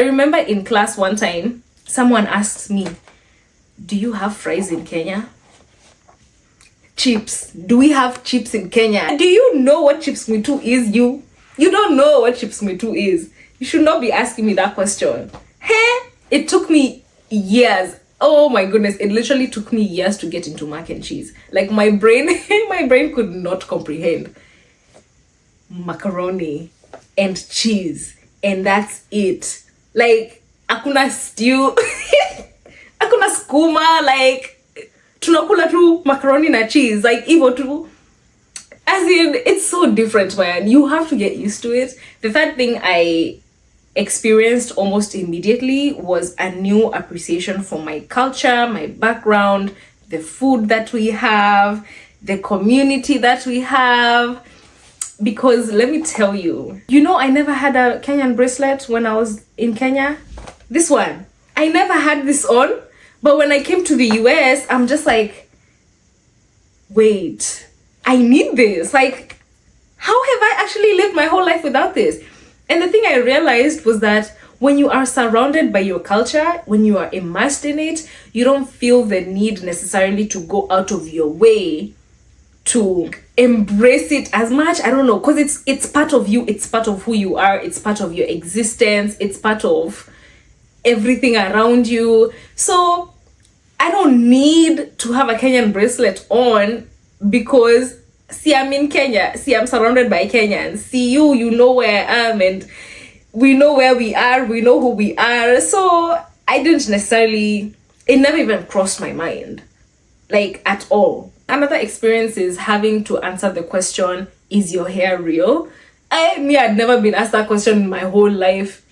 I remember in class one time, someone asked me, do you have fries in Kenya? Chips. Do we have chips in Kenya? Do you know what chips mitu is? You don't know what chips mitu is. You should not be asking me that question. Hey, it took me years. Oh my goodness, it literally took me years to get into mac and cheese. Like my brain could not comprehend macaroni and cheese, and that's it. Like akuna stew, akuna skuma, like tunakula tu macaroni na cheese, like hivyo tu. As in, it's so different, man. You have to get used to it. The third thing I experienced almost immediately was a new appreciation for my culture, my background, the food that we have, the community that we have. Because let me tell you, I never had a Kenyan bracelet when I was in Kenya. This one, I never had this on. But when I came to the US, I'm just like, wait, I need this. Like, how have I actually lived my whole life without this? And the thing I realized was that when you are surrounded by your culture, when you are immersed in it, you don't feel the need necessarily to go out of your way to embrace it as much. I don't know, because it's part of you, it's part of who you are, it's part of your existence, it's part of everything around you. So I don't need to have a Kenyan bracelet on because see, I'm in Kenya, see, I'm surrounded by Kenyans, see, you know where I am, and we know where we are, we know who we are. So I didn't necessarily, it never even crossed my mind, like at all. Another experience is having to answer the question, is your hair real? I'd never been asked that question in my whole life.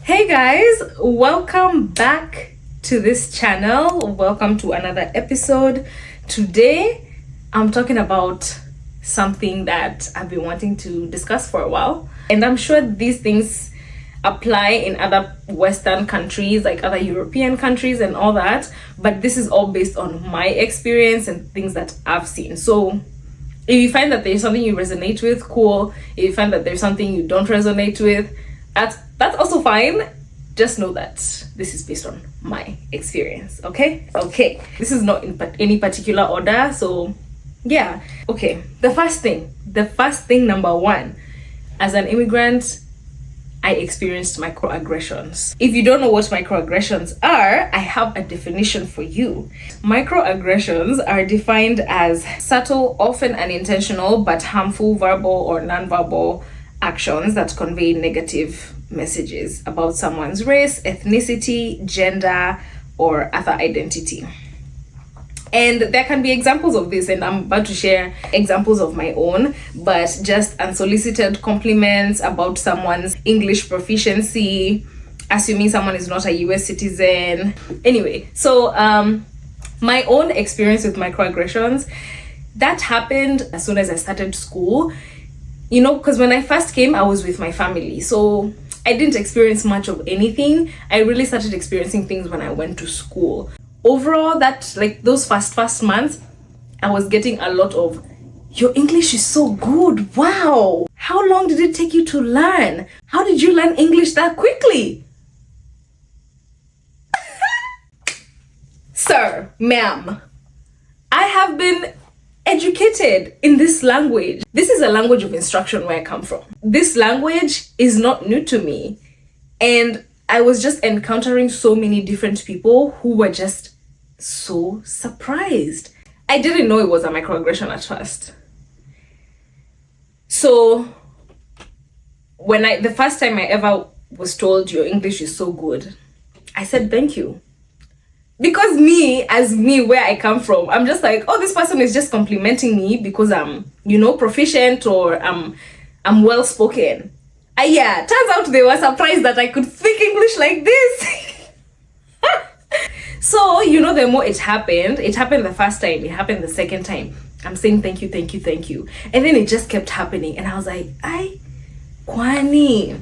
Hey guys, welcome back to this channel. Welcome to another episode. Today I'm talking about something that I've been wanting to discuss for a while, and I'm sure these things apply in other Western countries, like other European countries and all that, but this is all based on my experience and things that I've seen. So if you find that there's something you resonate with, cool. If you find that there's something you don't resonate with, that's also fine. Just know that this is based on my experience, okay? Okay, this is not in any particular order, so yeah. Okay, the first thing, number one, as an immigrant, I experienced microaggressions. If you don't know what microaggressions are, I have a definition for you. Microaggressions are defined as subtle, often unintentional, but harmful verbal or non-verbal actions that convey negative messages about someone's race, ethnicity, gender, or other identity. And there can be examples of this, and I'm about to share examples of my own, but just unsolicited compliments about someone's English proficiency, assuming someone is not a US citizen. Anyway, so my own experience with microaggressions, that happened as soon as I started school. Because when I first came, I was with my family, so I didn't experience much of anything. I really started experiencing things when I went to school. Overall, that like those first months, I was getting a lot of, your English is so good, wow, how long did it take you to learn? How did you learn English that quickly? Sir, ma'am, I have been educated in this language. This is a language of instruction where I come from. This language is not new to me, and I was just encountering so many different people who were just so surprised. I didn't know it was a microaggression at first. So when the first time I ever was told your English is so good, I said thank you. Because where I come from, I'm just like, oh, this person is just complimenting me because I'm, proficient, or I'm well spoken. Yeah, turns out they were surprised that I could speak English like this. So, the more it happened the first time, it happened the second time. I'm saying thank you. And then it just kept happening. And I was like, kwani.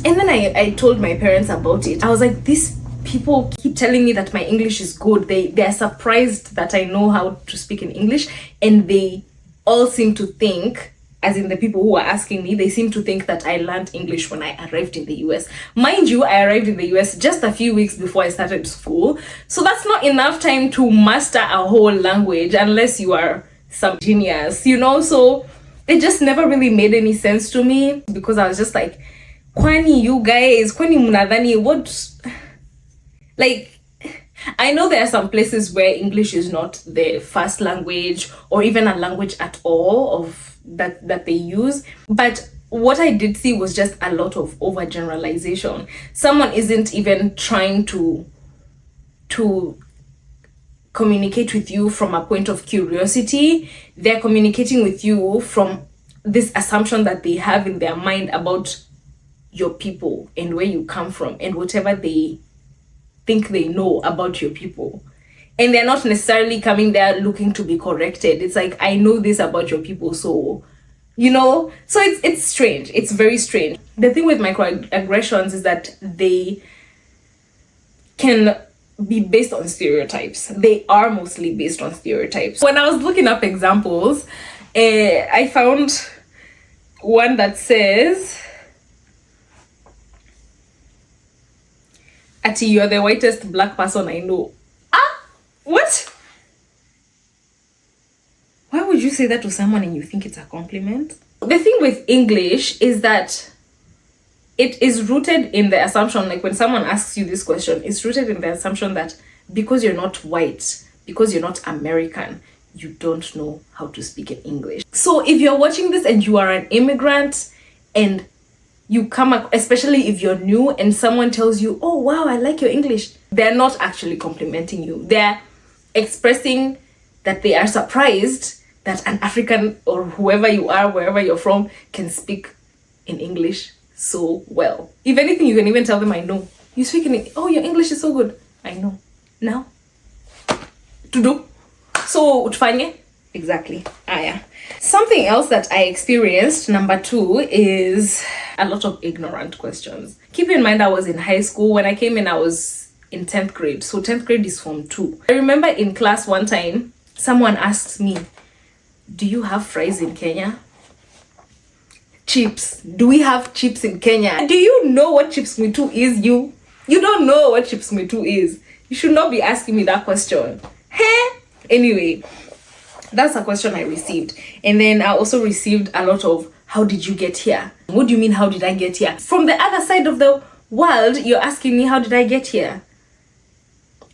And then I told my parents about it. I was like, these people keep telling me that my English is good. They're surprised that I know how to speak in English, and they all seem to think, as in the people who are asking me, they seem to think that I learned English when I arrived in the US. Mind you, I arrived in the US just a few weeks before I started school. So that's not enough time to master a whole language unless you are some genius, you know? So it just never really made any sense to me, because I was just like, kwani you guys, kwani munadhani, what? Like, I know there are some places where English is not the first language or even a language at all of that they use, but what I did see was just a lot of overgeneralization. Someone isn't even trying to communicate with you from a point of curiosity. They're communicating with you from this assumption that they have in their mind about your people and where you come from and whatever they think they know about your people. And they're not necessarily coming there looking to be corrected. It's like, I know this about your people, so, you know? So it's strange. It's very strange. The thing with microaggressions is that they can be based on stereotypes. They are mostly based on stereotypes. When I was looking up examples, I found one that says, Ati, you're the whitest black person I know. What? Why would you say that to someone and you think it's a compliment? The thing with English is that it is rooted in the assumption, like when someone asks you this question, it's rooted in the assumption that because you're not white, because you're not American, you don't know how to speak in English. So if you're watching this and you are an immigrant and you come up, especially if you're new and someone tells you, oh wow, I like your English, they're not actually complimenting you. They're expressing that they are surprised that an African or whoever you are, wherever you're from, can speak in English so well. If anything, you can even tell them, I know. You speak in it. Oh, your English is so good. I know. Now? To do? So, utfanye? Exactly. Yeah. Something else that I experienced, number 2, is a lot of ignorant questions. Keep in mind, I was in high school. When I came in, I was in 10th grade. So 10th grade is Form 2. I remember in class one time, someone asked me, do you have fries in Kenya? Chips. Do we have chips in Kenya? Do you know what chips mitu is? You don't know what chips mitu is. You should not be asking me that question. Hey? Anyway, that's a question I received. And then I also received a lot of, how did you get here? What do you mean, how did I get here? From the other side of the world, you're asking me, how did I get here?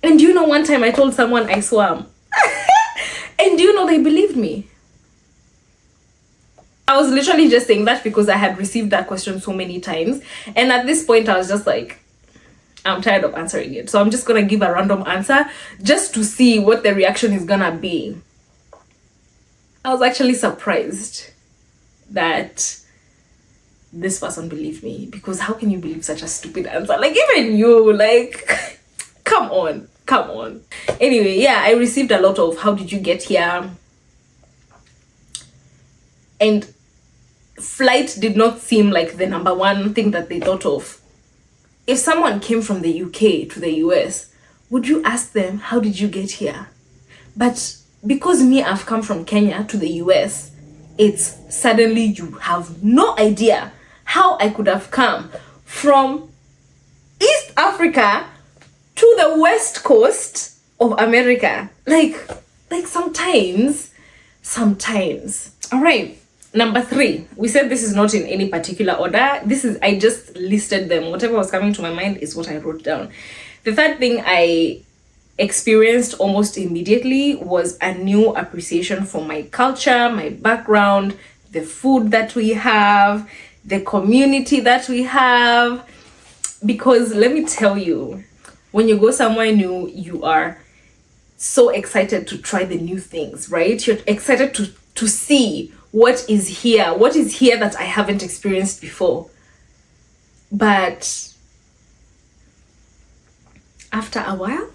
And do you know, one time I told someone I swam. And do you know, they believed me. I was literally just saying that because I had received that question so many times. And at this point, I was just like, I'm tired of answering it. So I'm just going to give a random answer just to see what the reaction is going to be. I was actually surprised that this person believed me, because how can you believe such a stupid answer? Like, even you, like, come on. Anyway, yeah, I received a lot of, how did you get here? And flight did not seem like the number one thing that they thought of. If someone came from the UK to the US, would you ask them, how did you get here? But because me, I've come from Kenya to the US, it's suddenly you have no idea how I could have come from East Africa to the west coast of America. Like sometimes. All right. Number 3, we said this is not in any particular order. I just listed them. Whatever was coming to my mind is what I wrote down. The third thing I experienced almost immediately was a new appreciation for my culture, my background, the food that we have, the community that we have. Because let me tell you, when you go somewhere new, you are so excited to try the new things, right? You're excited to see what is here that I haven't experienced before. But after a while,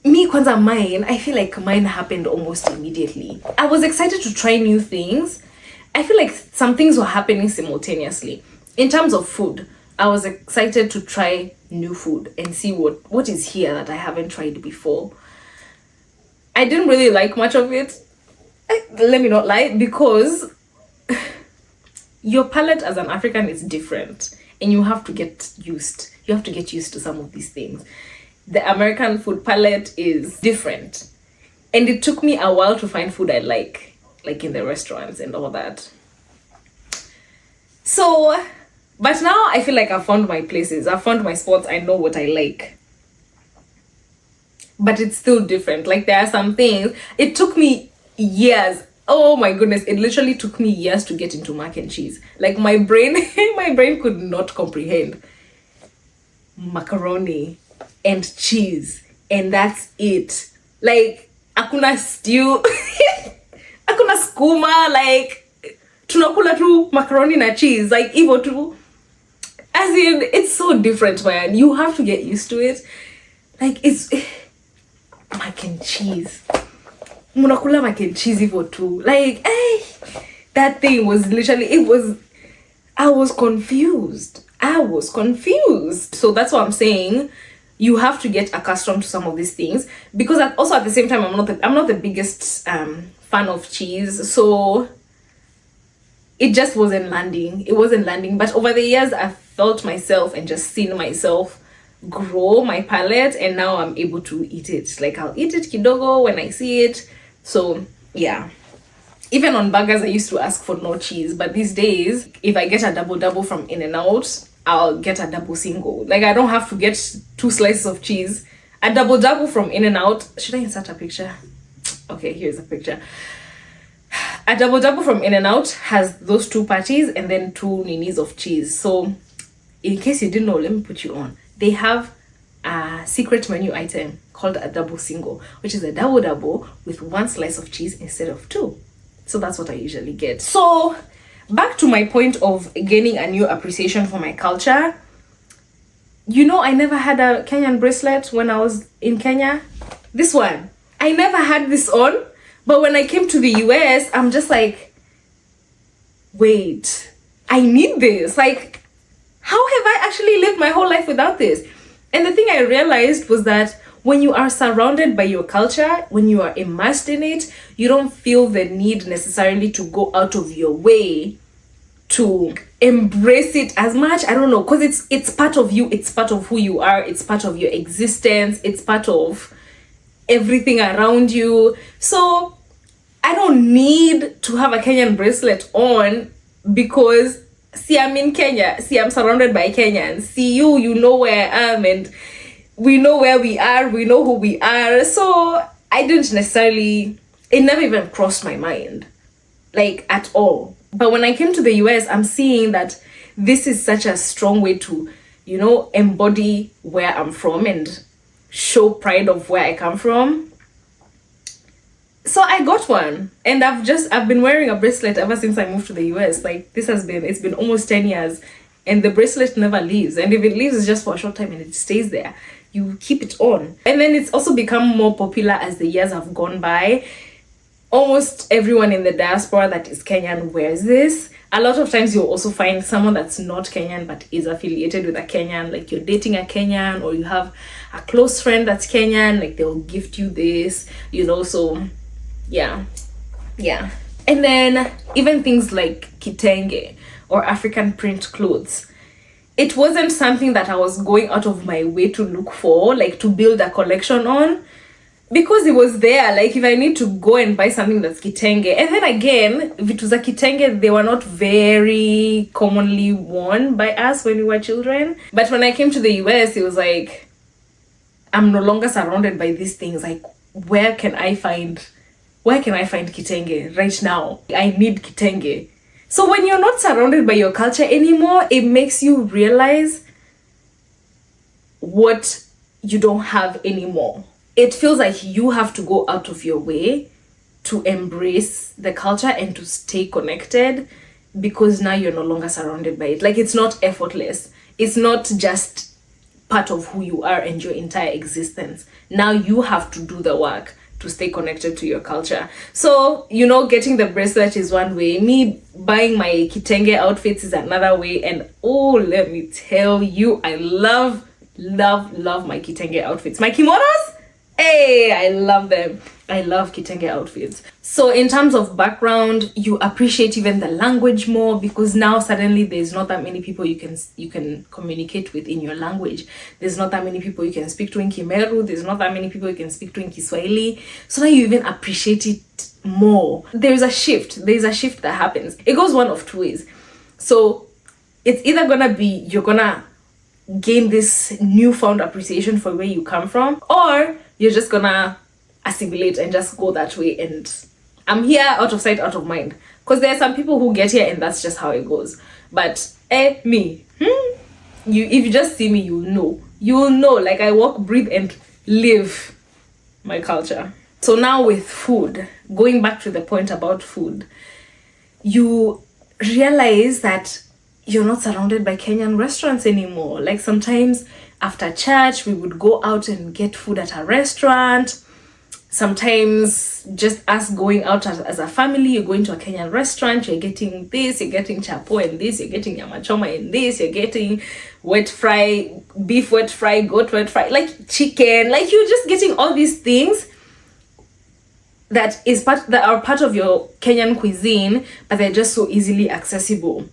I feel like mine happened almost immediately. I was excited to try new things, I feel like some things were happening simultaneously. In terms of food, I was excited to try new food and see what is here that I haven't tried before. I didn't really like much of it. Let me not lie, because your palate as an African is different, and you have to get used. You have to get used to some of these things. The American food palate is different, and it took me a while to find food I like in the restaurants and all that. So, but now I feel like I've found my places. I've found my spots. I know what I like. But it's still different. Like, there are some things. It took me years. Oh my goodness. It literally took me years to get into mac and cheese. Like, my brain could not comprehend macaroni and cheese. And that's it. Like, hakuna stew. Hakuna skuma. Like, tunakula tu macaroni na cheese. Like, hivyo tu. As in, it's so different, man. You have to get used to it. Like, it's mac and cheese. Munakula mac and cheese hivyo tu. Like, that thing was literally, I was confused. So that's what I'm saying. You have to get accustomed to some of these things, because also at the same time, I'm not the biggest fan of cheese. So it just wasn't landing. It wasn't landing. But over the years, I've felt myself and just seen myself grow my palate, and now I'm able to eat it. Like, I'll eat it kidogo when I see it. So yeah. Even on burgers, I used to ask for no cheese, but these days, if I get a double from In-N-Out, I'll get a double single. Like, I don't have to get 2 slices of cheese. A double from In-N-Out. Should I insert a picture? Okay, here's a picture. A double from In-N-Out has those 2 patties and then 2 ninis of cheese. So, in case you didn't know, let me put you on. They have a secret menu item called a double single, which is a double with 1 slice of cheese instead of 2. So that's what I usually get. So, back to my point of gaining a new appreciation for my culture. You know, I never had a Kenyan bracelet when I was in Kenya. This one. I never had this on. But when I came to the US, I'm just like, wait, I need this. Like, how have I actually lived my whole life without this? And the thing I realized was that when you are surrounded by your culture, when you are immersed in it, you don't feel the need necessarily to go out of your way to embrace it as much. I don't know, because it's part of you, it's part of who you are, it's part of your existence, it's part of everything around you. So I don't need to have a Kenyan bracelet on, because see, I'm in Kenya, see, I'm surrounded by Kenyans, see, you know where I am, and we know where we are, we know who we are. So I didn't necessarily, it never even crossed my mind, like, at all. But when I came to the US, I'm seeing that this is such a strong way to, you know, embody where I'm from and show pride of where I come from. So I got one, and I've been wearing a bracelet ever since I moved to the US. Like, it's been almost 10 years, and the bracelet never leaves. And if it leaves, it's just for a short time and it stays there. You keep it on. And then it's also become more popular as the years have gone by. Almost everyone in the diaspora that is Kenyan wears this. A lot of times you'll also find someone that's not Kenyan but is affiliated with a Kenyan, like you're dating a Kenyan, or you have a close friend that's Kenyan, like they'll gift you this, you know. So yeah. And then even things like kitenge or African print clothes, it wasn't something that I was going out of my way to look for, like to build a collection on, because it was there. Like, if I need to go and buy something that's kitenge, and then again, if it was a kitenge, they were not very commonly worn by us when we were children. But when I came to the US, it was like, I'm no longer surrounded by these things. Like, where can I find kitenge right now? I need kitenge. So when you're not surrounded by your culture anymore, it makes you realize what you don't have anymore. It feels like you have to go out of your way to embrace the culture and to stay connected, because now you're no longer surrounded by it. Like, it's not effortless. It's not just part of who you are and your entire existence. Now you have to do the work to stay connected to your culture. So, you know, getting the bracelet is one way. Me buying my kitenge outfits is another way. And oh, let me tell you, I love my kitenge outfits. My kimonos, hey, I love them. I love kitenge outfits. So in terms of background, you appreciate even the language more, because now suddenly there's not that many people you can communicate with in your language. There's not that many people you can speak to in Kimeru. There's not that many people you can speak to in Kiswahili. So now you even appreciate it more. There's a shift that happens. It goes one of two ways. So it's either gonna be you're gonna gain this newfound appreciation for where you come from, or you're just gonna assimilate and just go that way, and I'm here out of sight, out of mind. Because there are some people who get here and that's just how it goes. But me, if you just see me, you'll know, like I walk, breathe and live my culture. So now with food, going back to the point about food, you realize that you're not surrounded by Kenyan restaurants anymore. Like sometimes after church, we would go out and get food at a restaurant. Sometimes just us going out as a family, you're going to a Kenyan restaurant, you're getting this, you're getting chapo and this, you're getting nyama choma and this, you're getting wet fry, beef wet fry, goat wet fry, like chicken, like you're just getting all these things that are part of your Kenyan cuisine, but they're just so easily accessible.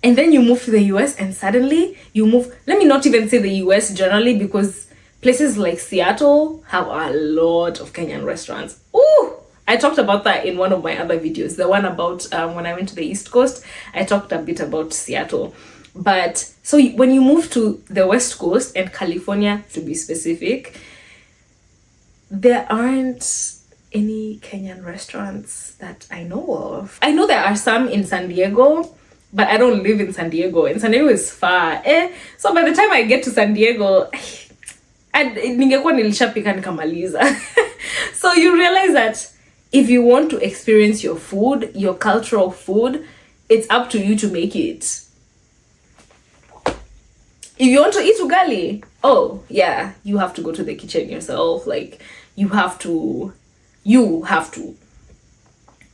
And then you move to the US and suddenly you move, let me not even say the US generally, because places like Seattle have a lot of Kenyan restaurants. Ooh, I talked about that in one of my other videos. The one about when I went to the East Coast, I talked a bit about Seattle. But so when you move to the West Coast and California, to be specific, there aren't any Kenyan restaurants that I know of. I know there are some in San Diego, but I don't live in San Diego, and San Diego is far. So by the time I get to San Diego, ningekuwa nilishapika nikamaliza. So you realize that if you want to experience your food, your cultural food, it's up to you to make it. If you want to eat ugali, oh yeah, you have to go to the kitchen yourself. Like you have to.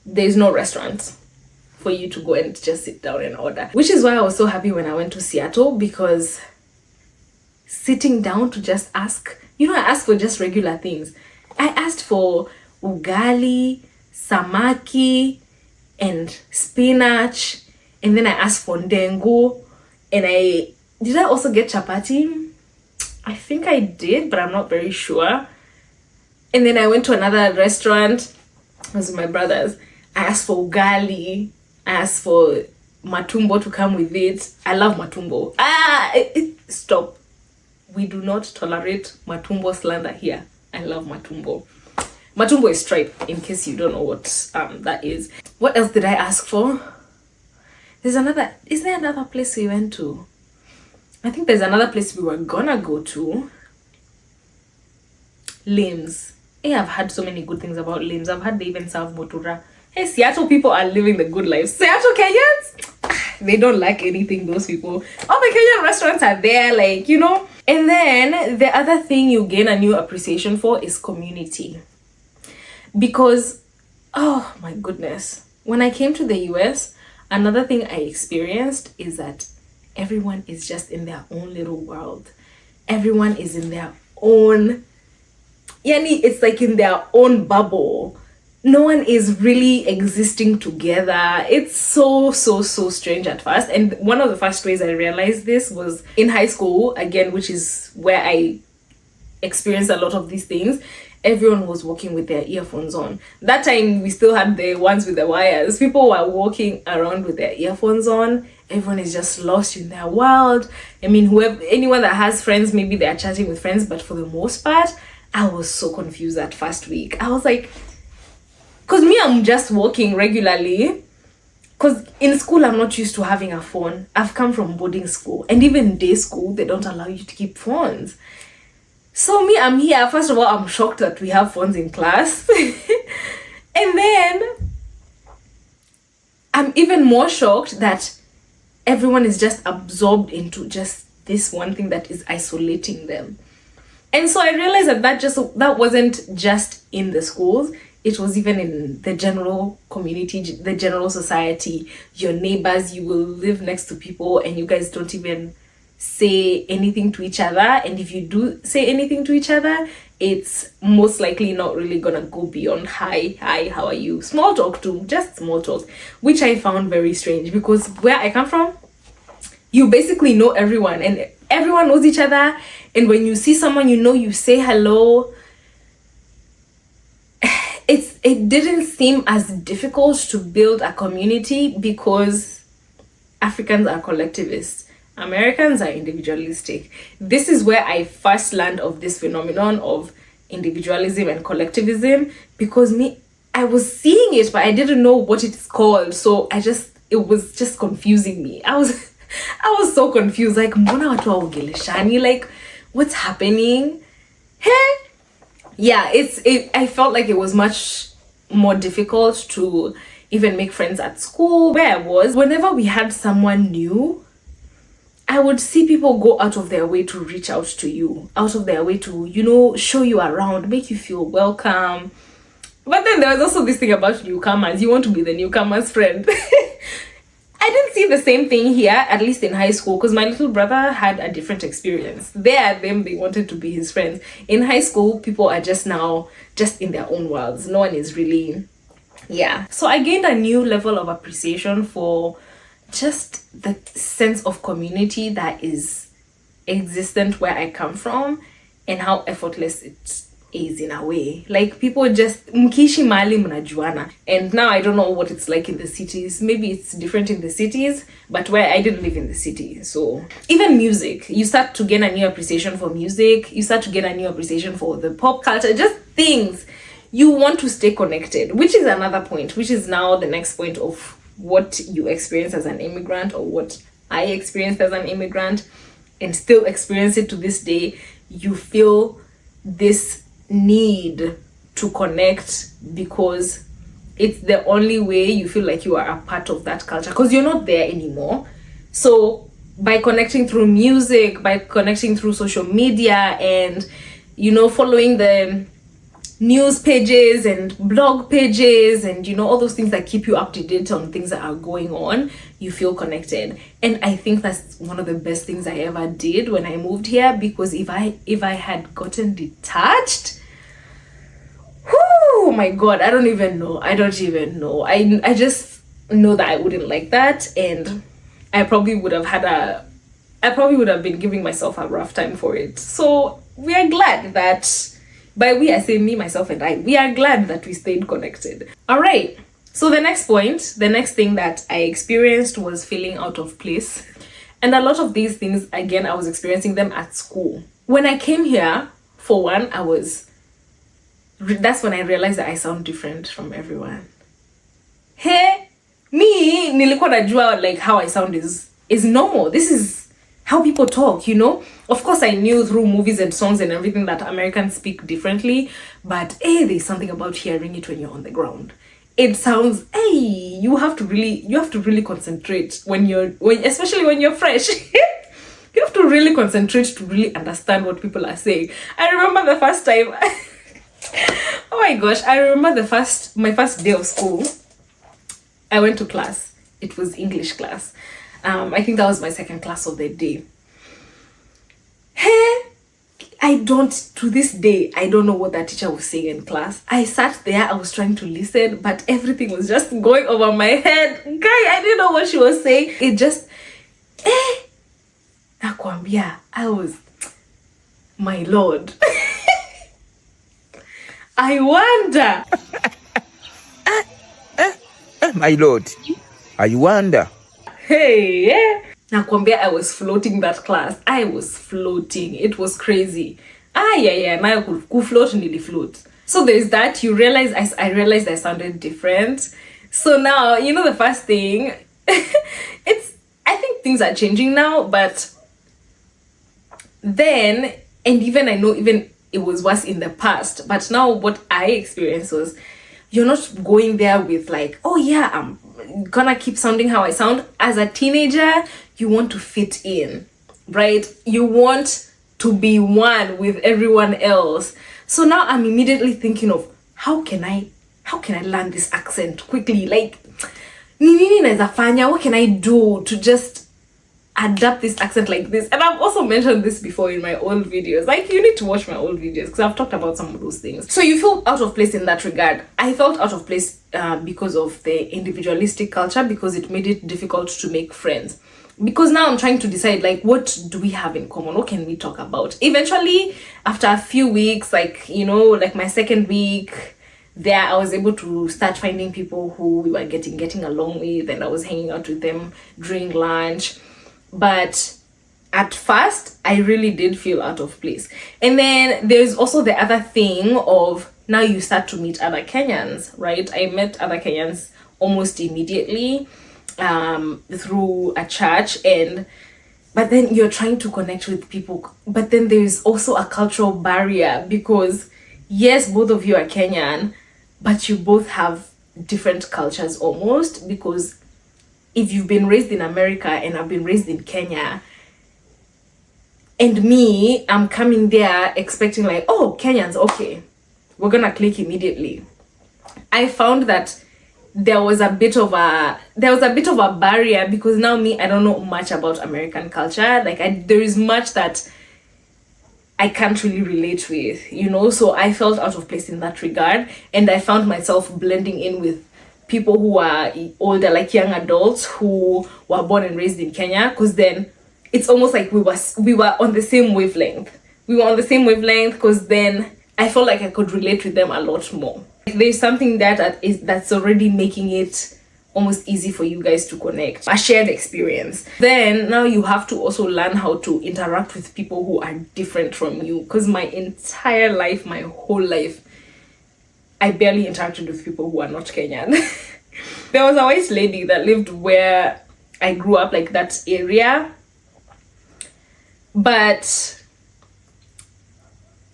There's no restaurant for you to go and just sit down and order. Which is why I was so happy when I went to Seattle, because sitting down to just ask, I asked for just regular things. I asked for ugali, samaki, and spinach, and then I asked for ndengu, and did I also get chapati? I think I did, but I'm not very sure. And then I went to another restaurant. It was with my brothers. I asked for ugali. I asked for matumbo to come with it. I love matumbo. Stop. We do not tolerate matumbo slander here. I love matumbo. Matumbo is tripe, in case you don't know what that is. What else did I ask for? Is there another place we went to? I think there's another place we were gonna go to. Limbs. Hey, I've heard so many good things about Limbs. I've heard they even serve motura. Hey, Seattle people are living the good life. Seattle Kenyans, they don't like anything, those people. All the Kenyan restaurants are there, like, And then the other thing you gain a new appreciation for is community. Because, oh my goodness, when I came to the US, another thing I experienced is that everyone is just in their own little world. Everyone is in their own, it's like in their own bubble. No one is really existing together. It's so strange at first. And one of the first ways I realized this was in high school, again, which is where I experienced a lot of these things. Everyone was walking with their earphones on. That time, we still had the ones with the wires. People were walking around with their earphones on. Everyone is just lost in their world. I mean, anyone that has friends, maybe they are chatting with friends, but for the most part, I was so confused that first week. I was like, because me, I'm just walking regularly. Because in school, I'm not used to having a phone. I've come from boarding school. And even day school, they don't allow you to keep phones. So me, I'm here. First of all, I'm shocked that we have phones in class. And then I'm even more shocked that everyone is just absorbed into just this one thing that is isolating them. And so I realized that wasn't just in the schools. It was even in the general community, the general society. Your neighbors, you will live next to people and you guys don't even say anything to each other. And if you do say anything to each other, it's most likely not really gonna go beyond hi, how are you? Small talk too, just small talk, which I found very strange because where I come from, you basically know everyone and everyone knows each other. And when you see someone you know, you say hello. It didn't seem as difficult to build a community because Africans are collectivists. Americans are individualistic. This is where I first learned of this phenomenon of individualism and collectivism because I was seeing it, but I didn't know what it's called. So it was just confusing me. I was so confused. Like, mbona watu waongeleshani? Like, what's happening? Hey? Yeah, I felt like it was much more difficult to even make friends at school where I was. Whenever we had someone new, I would see people go out of their way to reach out to you, out of their way to, show you around, make you feel welcome. But then there was also this thing about newcomers. You want to be the newcomer's friend. I didn't see the same thing here, at least in high school, because my little brother had a different experience. They wanted to be his friends. In high school, people are just in their own worlds. No one is really, yeah. So I gained a new level of appreciation for just the sense of community that is existent where I come from and how effortless it is in a way. Like, people just mkiishi mahali mnajuana. And now I don't know what it's like in the cities. Maybe it's different in the cities, but where I didn't live in the city. So even music, you start to gain a new appreciation for music. You start to get a new appreciation for the pop culture, just things. You want to stay connected, which is another point, which is now the next point of what you experience as an immigrant, or what I experienced as an immigrant and still experience it to this day. You feel this need to connect because it's the only way you feel like you are a part of that culture, because you're not there anymore. So by connecting through music, by connecting through social media, and following the news pages and blog pages and all those things that keep you up to date on things that are going on, you feel connected. And I think that's one of the best things I ever did when I moved here, because if I had gotten detached, oh my god, I don't even know. I just know that I wouldn't like that, and I probably would have been giving myself a rough time for it. So we are glad that, by we I say me, myself, and I, we are glad that we stayed connected. All right. So the next thing that I experienced was feeling out of place. And a lot of these things, again, I was experiencing them at school. When I came here, for one, that's when I realized that I sound different from everyone. Hey, me, nilikuwa najua like how I sound is normal. This is how people talk, Of course, I knew through movies and songs and everything that Americans speak differently, but there's something about hearing it when you're on the ground. It sounds, you have to really concentrate especially when you're fresh. You have to really concentrate to really understand what people are saying. I remember the first time, oh my gosh, I remember my first day of school. I went to class. It was English class. I think that was my second class of the day. To this day, I don't know what that teacher was saying in class. I sat there, I was trying to listen, but everything was just going over my head. Guy, I didn't know what she was saying. It just, nakwambia, I was, my lord. I wonder. My lord, I wonder. Hey, nakwambia, I was floating that class. I was floating. It was crazy. Yeah. Now float, nearly float. So there's that. You realize, I realized I sounded different. So now, the first thing, I think things are changing now, but then, and even I know even it was worse in the past, but now what I experienced was, you're not going there with like, oh yeah, I'm gonna keep sounding how I sound. As a teenager, you want to fit in, right? You want to be one with everyone else. So now I'm immediately thinking of how can I learn this accent quickly? Like, nini naeza fanya? What can I do to just adapt this accent like this? And I've also mentioned this before in my old videos. Like, you need to watch my old videos because I've talked about some of those things. So you feel out of place in that regard. I felt out of place because of the individualistic culture, because it made it difficult to make friends. Because now I'm trying to decide, like, what do we have in common? What can we talk about? Eventually, after a few weeks, like, you know, like my second week there, I was able to start finding people who we were getting along with, and I was hanging out with them during lunch. But at first, I really did feel out of place. And then there's also the other thing of, now you start to meet other Kenyans, right? I met other Kenyans almost immediately through a church, but then you're trying to connect with people, but then there's also a cultural barrier, because yes, both of you are Kenyan, but you both have different cultures almost, because if you've been raised in America and I've been raised in Kenya, and me, I'm coming there expecting like, oh, Kenyans, okay, we're gonna click immediately. I found that there was a bit of a barrier, because now me, I don't know much about American culture. Like, there is much that I can't really relate with, you know. So I felt out of place in that regard, and I found myself blending in with people who are older, like young adults who were born and raised in Kenya, because then it's almost like we were on the same wavelength. We were on the same wavelength, because then I felt like I could relate with them a lot more. There's something that's already making it almost easy for you guys to connect, a shared experience. Then now you have to also learn how to interact with people who are different from you, because my entire life, my whole life, I barely interacted with people who are not Kenyan. There was a white lady that lived where I grew up, like that area, but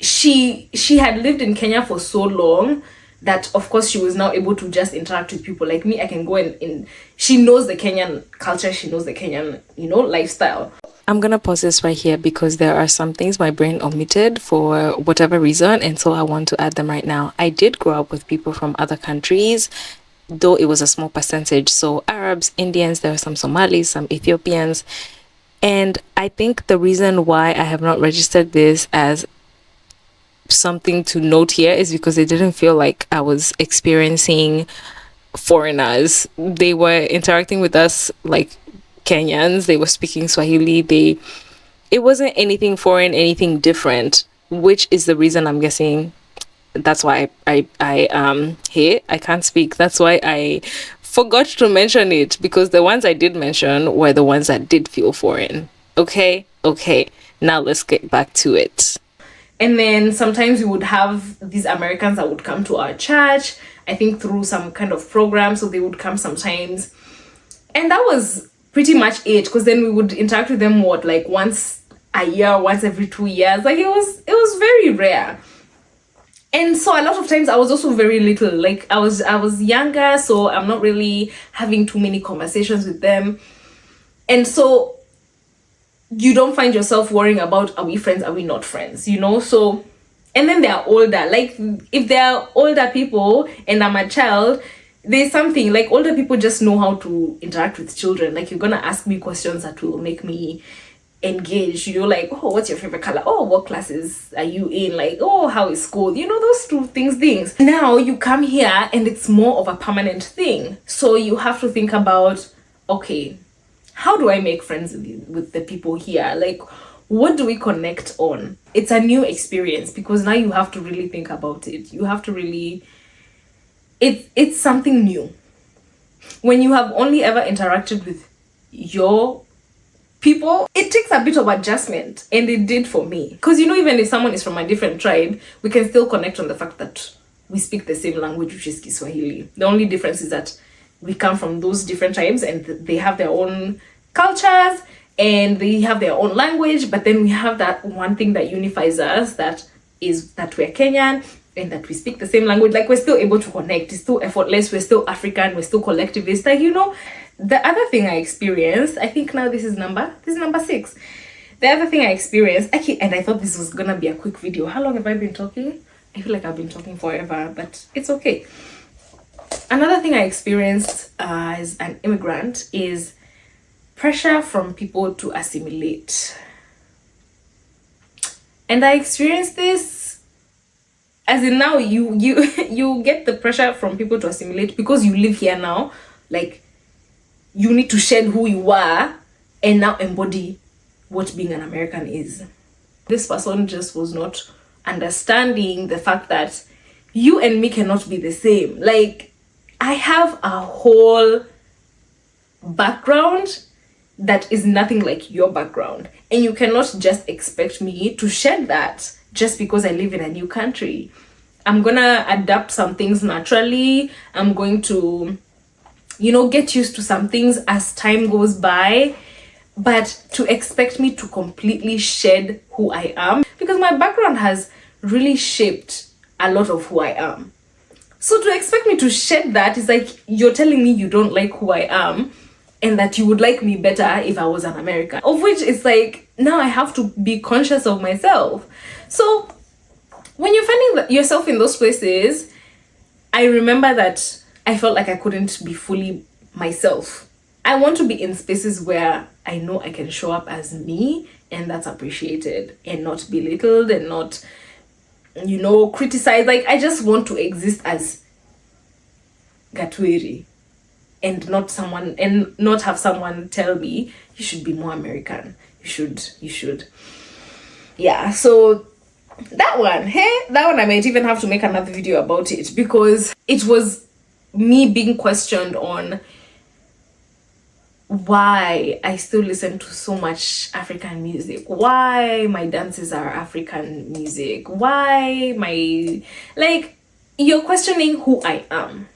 she had lived in Kenya for so long that of course she was now able to just interact with people like me. I can go and she knows the Kenyan culture, she knows the Kenyan, you know, lifestyle. I'm gonna pause this right here because there are some things my brain omitted for whatever reason, and so I want to add them right now. I did grow up with people from other countries, though it was a small percentage. So Arabs, Indians, there are some Somalis, some Ethiopians. And I think the reason why I have not registered this as something to note here is because it didn't feel like I was experiencing foreigners. They were interacting with us like Kenyans. They were speaking Swahili. It wasn't anything foreign, anything different, which is the reason I'm guessing that's why I can't speak. That's why I forgot to mention it, because the ones I did mention were the ones that did feel foreign. Okay, now let's get back to it. And then sometimes we would have these Americans that would come to our church, I think through some kind of program, so they would come sometimes. And that was pretty much it, because then we would interact with them like once a year, once every 2 years. Like it was very rare. And so a lot of times I was also very little. Like I was younger, so I'm not really having too many conversations with them. And so you don't find yourself worrying about, are we friends, are we not friends, you know? So, and then they're older. Like if they're older people and I'm a child, there's something like older people just know how to interact with children. Like you're gonna ask me questions that will make me engage, you know, like, oh, what's your favorite color? Oh, what classes are you in? Like, oh, how is school? You know, those two things. Now you come here and it's more of a permanent thing. So you have to think about, okay, how do I make friends with the people here? Like, what do we connect on? It's a new experience, because now you have to really think about it. You have to really, it's something new. When you have only ever interacted with your people, it takes a bit of adjustment, and it did for me. Because, you know, even if someone is from a different tribe, we can still connect on the fact that we speak the same language, which is Kiswahili. The only difference is that we come from those different tribes and they have their own cultures and they have their own language, but then we have that one thing that unifies us, that is that we're Kenyan and that we speak the same language. Like we're still able to connect. It's still effortless. We're still African. We're still collectivist. Like, you know, the other thing I experienced, I think now this is number 6. The other thing I experienced, and I thought this was gonna be a quick video. How long have I been talking? I feel like I've been talking forever, but it's okay. Another thing I experienced as an immigrant is pressure from people to assimilate. And I experienced this as in now you you get the pressure from people to assimilate because you live here now. Like, you need to shed who you are and now embody what being an American is. This person just was not understanding the fact that you and me cannot be the same. Like, I have a whole background that is nothing like your background, and you cannot just expect me to shed that just because I live in a new country. I'm gonna adapt some things naturally. I'm going to, get used to some things as time goes by. But to expect me to completely shed who I am, because my background has really shaped a lot of who I am. So to expect me to shed that is like you're telling me you don't like who I am and that you would like me better if I was an American. Of which it's like, now I have to be conscious of myself. So when you're finding yourself in those places, I remember that I felt like I couldn't be fully myself. I want to be in spaces where I know I can show up as me, and that's appreciated and not belittled and not, criticized. Like, I just want to exist as Twîri and not have someone tell me you should be more American. You should. Yeah, so that one I might even have to make another video about it, because it was me being questioned on why I still listen to so much African music, why my dances are African music, why you're questioning who I am,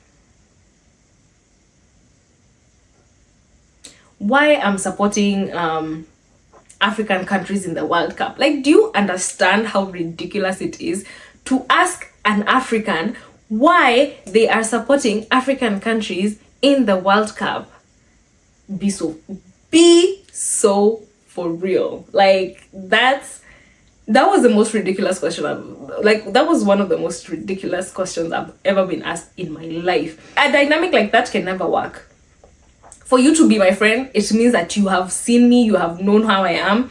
why I'm supporting African countries in the World Cup. Like, do you understand how ridiculous it is to ask an African why they are supporting African countries in the World Cup? Be so for real. Like, that was the most ridiculous question that was one of the most ridiculous questions I've ever been asked in my life. A dynamic like that can never work. For you to be my friend, it means that you have seen me, you have known how I am,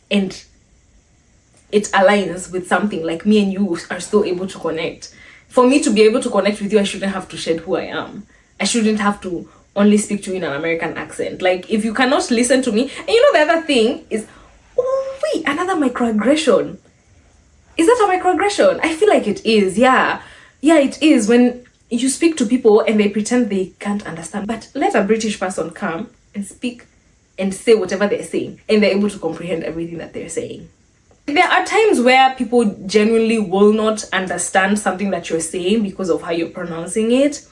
and it aligns with something. Like, me and you are still able to connect. For me to be able to connect with you, I shouldn't have to shed who I am. I shouldn't have to only speak to you in an American accent. Like, if you cannot listen to me, and the other thing is, another microaggression. Is that a microaggression? I feel like it is. Yeah, it is. When you speak to people and they pretend they can't understand, but let a British person come and speak and say whatever they're saying, and they're able to comprehend everything that they're saying. There are times where people genuinely will not understand something that you're saying because of how you're pronouncing it.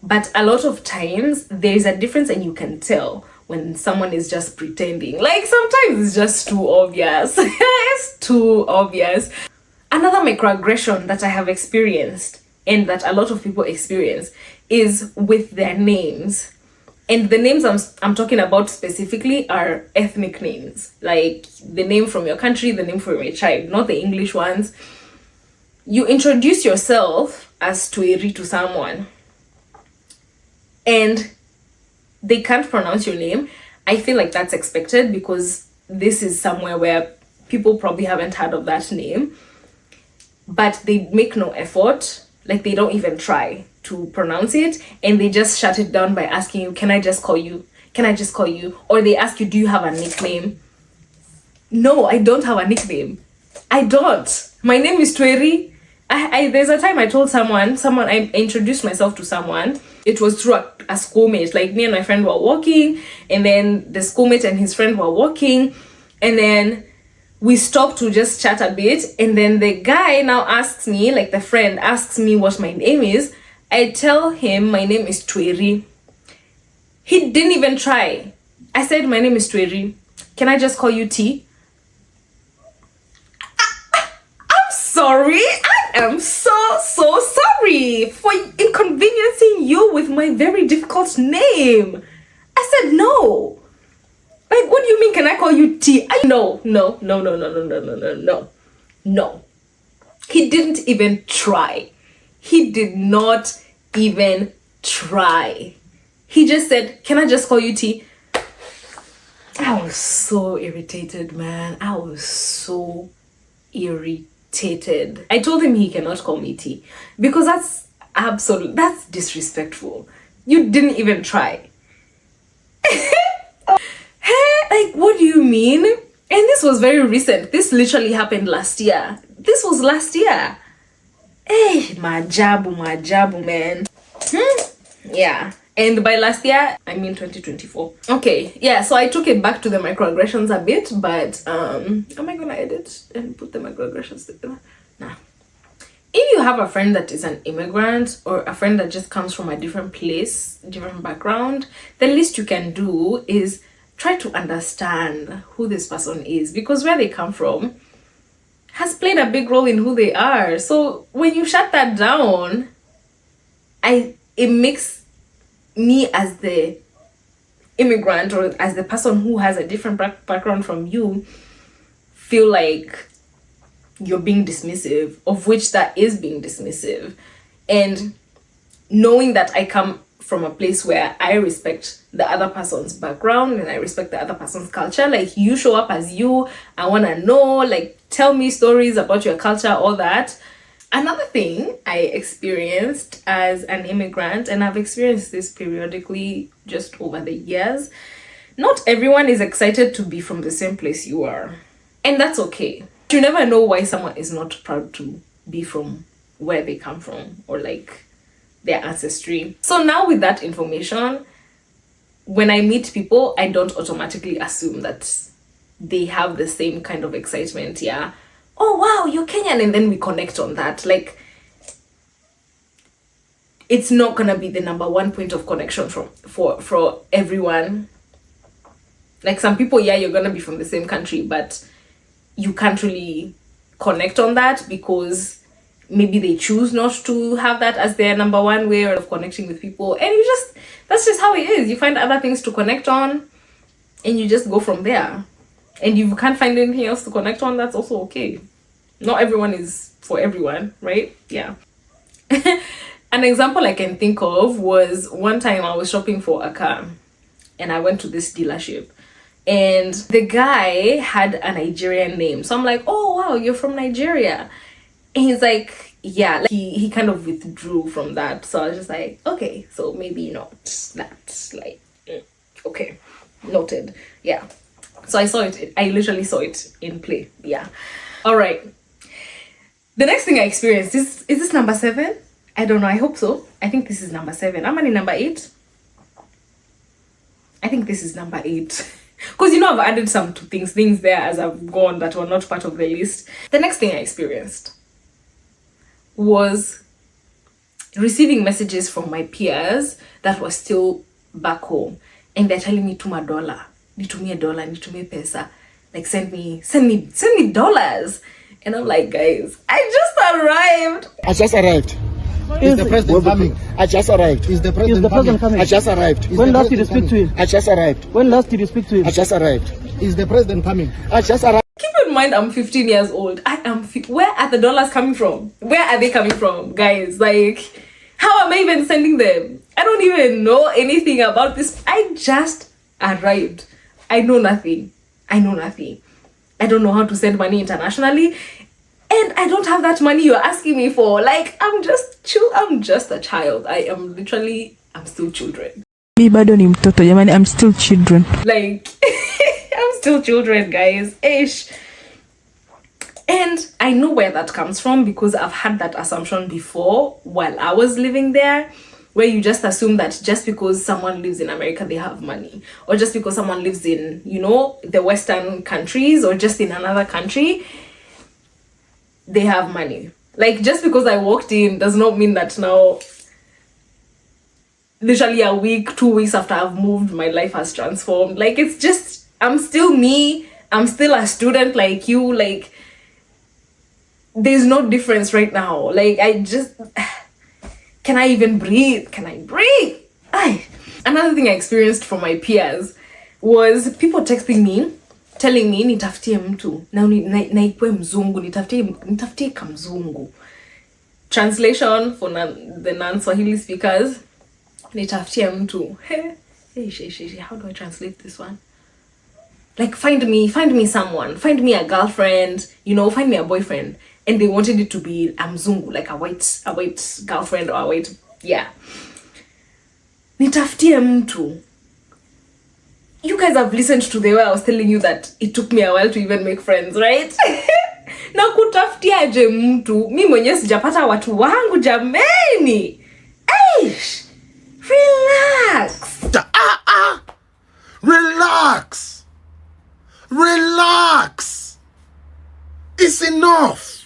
But a lot of times there is a difference, and you can tell when someone is just pretending. Like, sometimes it's just too obvious. It's too obvious. Another microaggression that I have experienced, and that a lot of people experience, is with their names. And the names I'm talking about specifically are ethnic names. Like, the name from your country, the name from your tribe, not the English ones. You introduce yourself as Twîri to someone, and they can't pronounce your name. I feel like that's expected, because this is somewhere where people probably haven't heard of that name, but they make no effort. Like, they don't even try to pronounce it, and they just shut it down by asking you, can I just call you? Or they ask you, do you have a nickname? No, I don't have a nickname. I don't. My name is Twîri. There's a time I told someone, I introduced myself to someone. It was through a schoolmate. Like, me and my friend were walking, and then the schoolmate and his friend were walking, and then we stopped to just chat a bit, and then the guy now asks me, like, the friend asks me what my name is. I tell him my name is Twîri. He didn't even try. I said, my name is Twîri. Can I just call you T? I'm sorry. I am so sorry for inconveniencing you with my very difficult name. I said, no. Like, what do you mean, can I call you T? No. He didn't even try. He did not even try. He just said, "Can I just call you T?" I was so irritated, man. I was so irritated. I told him he cannot call me T because that's disrespectful. You didn't even try. Like, what do you mean? And this was very recent. This literally happened last year. This was last year. Hey, majabu, man. Yeah. And by last year, I mean 2024. Okay, yeah, so I took it back to the microaggressions a bit, but am I gonna edit and put the microaggressions together? Nah. If you have a friend that is an immigrant or a friend that just comes from a different place, different background, the least you can do is try to understand who this person is, because where they come from has played a big role in who they are. So when you shut that down, it makes me as the immigrant or as the person who has a different background from you feel like you're being dismissive, of which that is being dismissive. And knowing that I come from a place where I respect the other person's background and I respect the other person's culture, like, you show up as you, I want to know, like, tell me stories about your culture, all that. Another thing I experienced as an immigrant, and I've experienced this periodically just over the years, not everyone is excited to be from the same place you are. And that's okay. You never know why someone is not proud to be from where they come from or like their ancestry. So now with that information, when I meet people, I don't automatically assume that they have the same kind of excitement. Yeah. Oh wow, you're Kenyan, and then we connect on that. Like, it's not gonna be the number one point of connection for everyone. Like, some people, yeah, you're gonna be from the same country, but you can't really connect on that because maybe they choose not to have that as their number one way of connecting with people, and that's just how it is. You find other things to connect on and you just go from there. And if you can't find anything else to connect on, that's also okay. Not everyone is for everyone, right? Yeah. An example I can think of was one time I was shopping for a car and I went to this dealership and the guy had a Nigerian name. So I'm like, "Oh wow, you're from Nigeria." And he's like, "Yeah." Like, he kind of withdrew from that. So I was just like, okay, so maybe not that. Like, okay, noted. Yeah. So I saw it. I literally saw it in play. Yeah. All right. The next thing I experienced is this number 7? I don't know. I hope so. I think this is number 7. Am I in number 8? I think this is number 8. Because, I've added some things there as I've gone that were not part of the list. The next thing I experienced was receiving messages from my peers that were still back home. And they're telling me, "Tuma dollar. Nitumie dollar, nitumie pesa. Like, send me dollars." And I'm like, guys, I just arrived. Is the president coming? I just arrived. Is the president coming? I just arrived. When last did you speak to him? I just arrived. When last did you speak to him? I just arrived. Is the president coming? I just arrived. Keep in mind, I'm 15 years old. Where are the dollars coming from? Where are they coming from, guys? Like, how am I even sending them? I don't even know anything about this. I just arrived. I know nothing. I don't know how to send money internationally. And I don't have that money you're asking me for. Like, I'm just a child. I'm still children. Mi bado ni mtoto jamani, I'm still children. Like, I'm still children, guys. Ish. And I know where that comes from because I've had that assumption before while I was living there, where you just assume that just because someone lives in America, they have money. Or just because someone lives in, the Western countries or just in another country, they have money. Like, just because I walked in does not mean that now, literally a week, 2 weeks after I've moved, my life has transformed. Like, it's just, I'm still me. I'm still a student like you. Like, there's no difference right now. Like, can I even breathe? Can I breathe? Another thing I experienced from my peers was people texting me telling me nitafutie mtu na ikue mzungu, nitafutie kamzungu. Translation for the non-Swahili speakers, nitafutie mtu. How do I translate this one? Like, find me someone, find me a girlfriend, find me a boyfriend. And they wanted it to be a mzungu, like a white girlfriend or a white, yeah. Nitafutie mtu. You guys have listened to the way I was telling you that it took me a while to even make friends, right? Na kutafutia aje mtu? Mi mwenyewe sijapata watu wangu jameni. Eish! Relax. Relax. It's enough.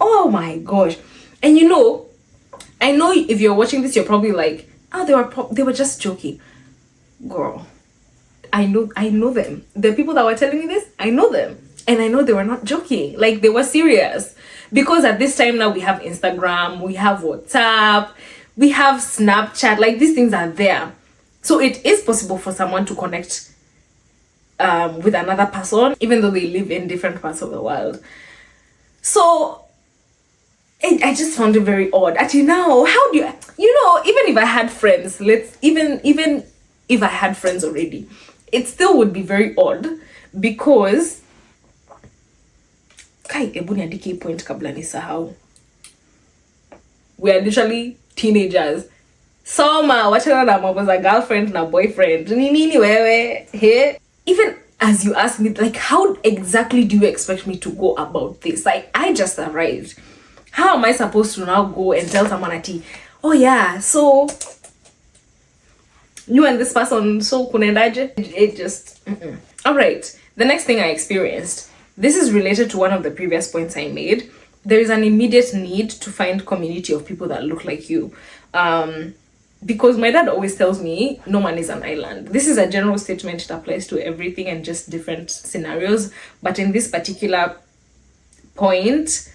Oh my gosh. And I know if you're watching this, you're probably like, oh, they were just joking. Girl, I know them. The people that were telling me this, I know them. And I know they were not joking. Like, they were serious. Because at this time now, we have Instagram, we have WhatsApp, we have Snapchat. Like, these things are there. So it is possible for someone to connect with another person, even though they live in different parts of the world. So I just found it very odd. Actually, now, how do you even if I had friends, even if I had friends already, it still would be very odd, because point kabla nisahau. We are literally teenagers. Soma, wachana na mambo za girlfriend na boyfriend. Nini wewe? Hey? Even as you ask me, like, how exactly do you expect me to go about this? Like, I just arrived. How am I supposed to now go and tell someone oh yeah, so you and this person, so kunendaje? It just All right, the next thing I experienced, this is related to one of the previous points I made. There is an immediate need to find community of people that look like you. Because my dad always tells me, no man is an island. This is a general statement. It applies to everything and just different scenarios. But in this particular point,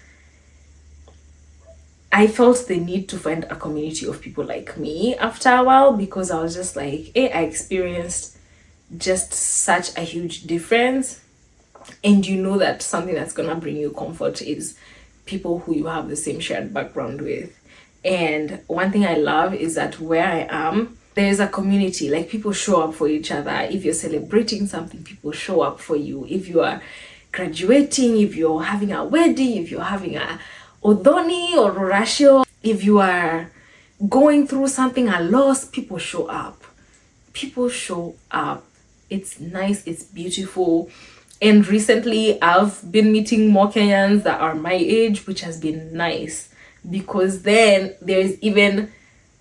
I felt the need to find a community of people like me after a while, because I was just like, I experienced just such a huge difference. And that something that's going to bring you comfort is people who you have the same shared background with. And one thing I love is that where I am, there's a community. Like, people show up for each other. If you're celebrating something, people show up for you. If you are graduating, if you're having a wedding, if you're having a odoni or rorashio, if you are going through something, a loss, people show up. People show up. It's nice. It's beautiful. And recently, I've been meeting more Kenyans that are my age, which has been nice. Because then there's even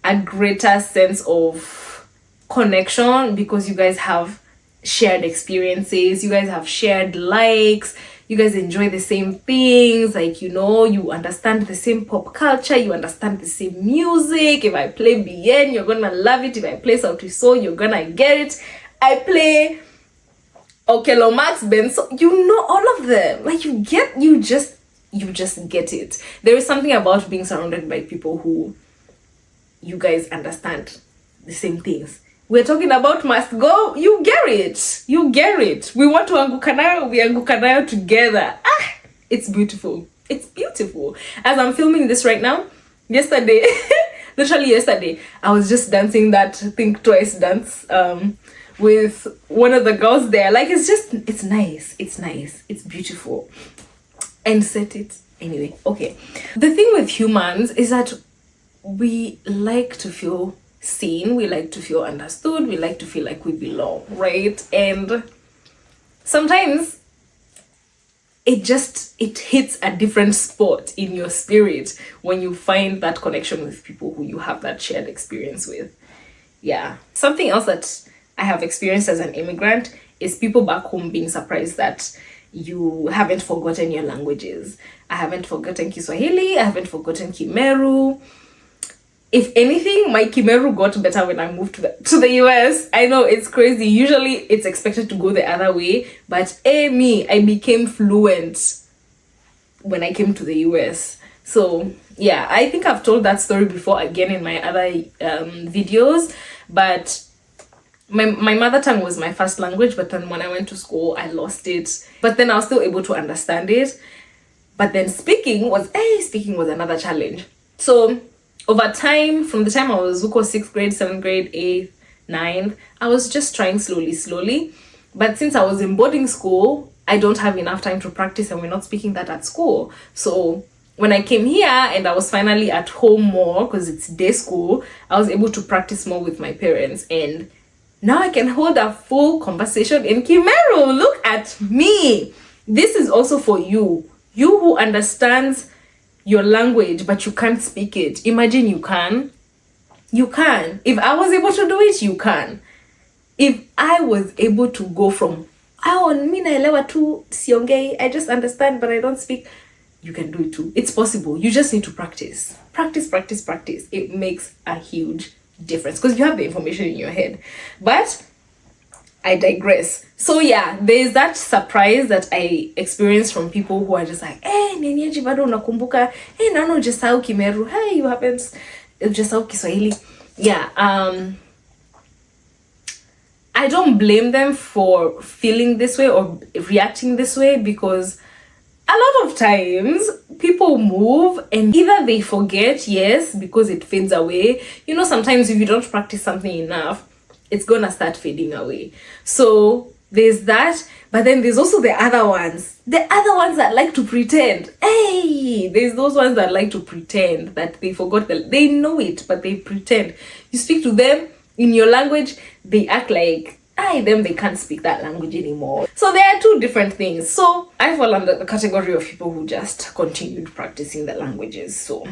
a greater sense of connection, because you guys have shared experiences, you guys have shared likes, you guys enjoy the same things, like, you understand the same pop culture, you understand the same music. If I play Bien, you're gonna love it. If I play Sauti Sol, you're gonna get it. I play Okelo Max Benso, all of them. Like, you just get it. There is something about being surrounded by people who you guys understand the same things. We're talking about must go, you get it. We want to angukanayo, we angukanayo together. It's beautiful. It's beautiful. As I'm filming this right now, literally yesterday, I was just dancing that Think Twice dance with one of the girls there. Like, it's nice. It's beautiful. And set it anyway. Okay, the thing with humans is that we like to feel seen, we like to feel understood, we like to feel like we belong, right? And sometimes it hits a different spot in your spirit when you find that connection with people who you have that shared experience with. Yeah. Something else that I have experienced as an immigrant is people back home being surprised that you haven't forgotten your languages. I haven't forgotten Kiswahili. I haven't forgotten Kimeru. If anything, my Kimeru got better when I moved to the US. I know, it's crazy. Usually it's expected to go the other way. But I became fluent when I came to the US. So yeah, I think I've told that story before again in my other videos. But my mother tongue was my first language, but then when I went to school, I lost it. But then I was still able to understand it. But then speaking was another challenge. So over time, from the time I was 6th grade, 7th grade, 8th, 9th, I was just trying slowly. But since I was in boarding school, I don't have enough time to practice, and we're not speaking that at school. So when I came here and I was finally at home more, because it's day school, I was able to practice more with my parents. And now I can hold a full conversation in Kimeru. Look at me. This is also for you. You who understands your language, but you can't speak it. Imagine you can. You can. If I was able to do it, you can. If I was able to go from, I just understand, but I don't speak, you can do it too. It's possible. You just need to practice. Practice. It makes a huge difference because you have the information in your head. But I digress. So yeah, there's that surprise that I experienced from people who are just like, nenyeji bado unakumbuka, nano ujasahau Kimeru, you haven't ujasahau Kiswahili. Yeah, I don't blame them for feeling this way or reacting this way, because a lot of times people move and either they forget, yes, because it fades away. You know, sometimes if you don't practice something enough, it's gonna start fading away. So there's that, but then there's also the other ones that like to pretend. There's those ones that like to pretend that they forgot that they know it, but they pretend. You speak to them in your language, they act like they can't speak that language anymore. So there are two different things. So I fall under the category of people who just continued practicing the languages. So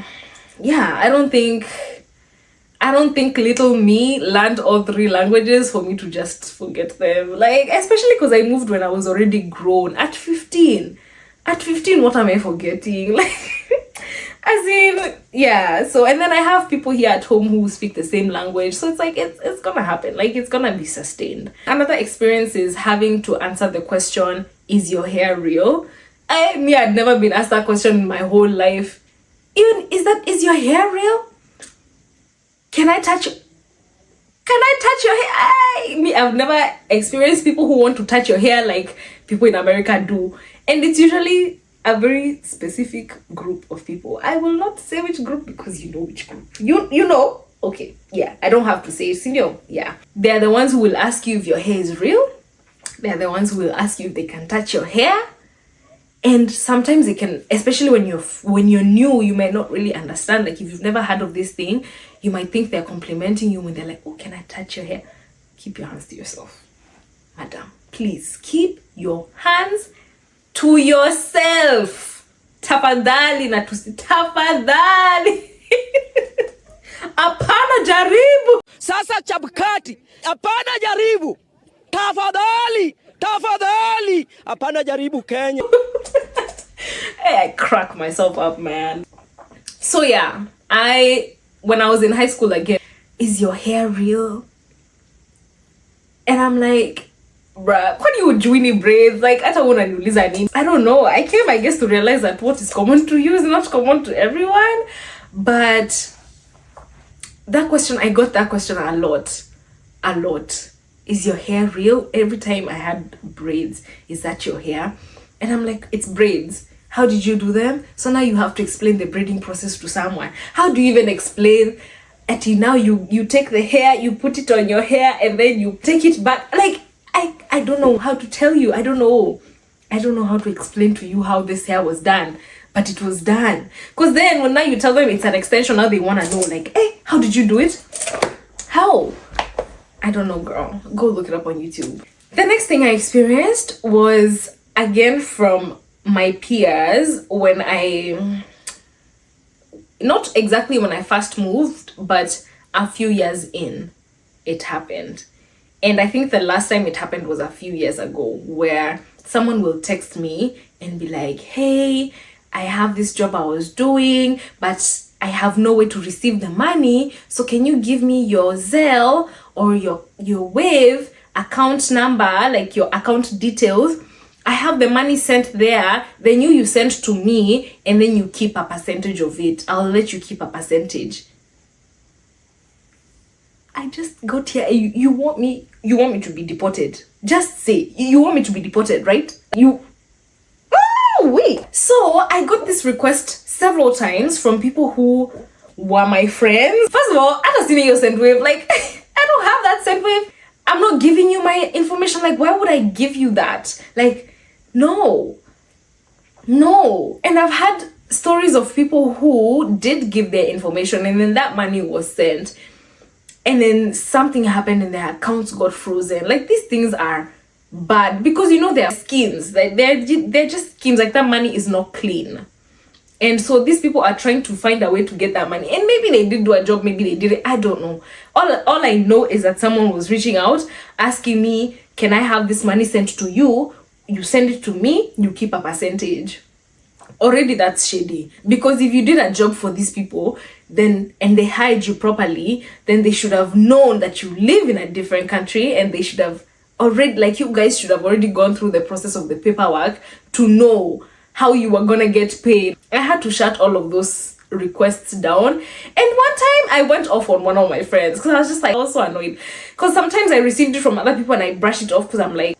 yeah, I don't think little me learned all 3 languages for me to just forget them. Like, especially because I moved when I was already grown at 15. At 15, what am I forgetting? Like, as in, yeah. So, and then I have people here at home who speak the same language. So it's like, it's gonna happen. Like, it's gonna be sustained. Another experience is having to answer the question, is your hair real? I'd never been asked that question in my whole life. Even, is your hair real? Can I touch your hair? I've never experienced people who want to touch your hair like people in America do. And it's usually a very specific group of people. I will not say which group because you know which group. You know? Okay, yeah. I don't have to say it, senior. Yeah. They're the ones who will ask you if your hair is real. They're the ones who will ask you if they can touch your hair. And sometimes they can, especially when you're new, you might not really understand. Like, if you've never heard of this thing, you might think they're complimenting you when they're like, oh, can I touch your hair? Keep your hands to yourself. Madam, please keep your hands to yourself. Tafadhali na tafadhali. Apana jaribu. Sasa Chapkati, apana jaribu. Tafadhali. Apana jaribu Kenya. Hey, I crack myself up, man. So yeah, when I was in high school again, is your hair real? And I'm like, bruh, what do you Twîri braids? Like, I don't know. I came, I guess, to realize that what is common to you is not common to everyone. But that question, I got that question a lot. Is your hair real? Every time I had braids, is that your hair? And I'm like, it's braids. How did you do them? So now you have to explain the braiding process to someone. How do you even explain? Now you take the hair, you put it on your hair, and then you take it back. Like, I don't know how to tell you. I don't know how to explain to you how this hair was done. But it was done. Because then when now you tell them it's an extension, now they want to know, like, hey, how did you do it? How? I don't know, girl. Go look it up on YouTube. The next thing I experienced was, again, from my peers when not exactly when I first moved, but a few years in, it happened. And I think the last time it happened was a few years ago, where someone will text me and be like, hey, I have this job I was doing, but I have no way to receive the money. So can you give me your Zelle or your Wave account number, like your account details? I have the money sent there, then you send to me, and then you keep a percentage of it. I'll let you keep a percentage. I just got here. You want me to be deported? Just say you want me to be deported, right? Wait. So I got this request several times from people who were my friends. First of all, I don't see your send wave. Like, I don't have that send wave. I'm not giving you my information. Like, why would I give you that? Like, no. And I've had stories of people who did give their information and then that money was sent and then something happened and their accounts got frozen. Like, these things are bad because they are schemes. Like, they're just schemes. Like, that money is not clean. And so these people are trying to find a way to get that money. And maybe they did do a job, maybe they didn't. I don't know. All I know is that someone was reaching out, asking me, can I have this money sent to you? You send it to me, you keep a percentage. Already that's shady. Because if you did a job for these people, and they hired you properly, then they should have known that you live in a different country and they should have already, like, you guys should have already gone through the process of the paperwork to know how you were gonna get paid. I had to shut all of those requests down. And one time I went off on one of my friends because I was just like, I was so annoyed. Because sometimes I received it from other people and I brush it off because I'm like,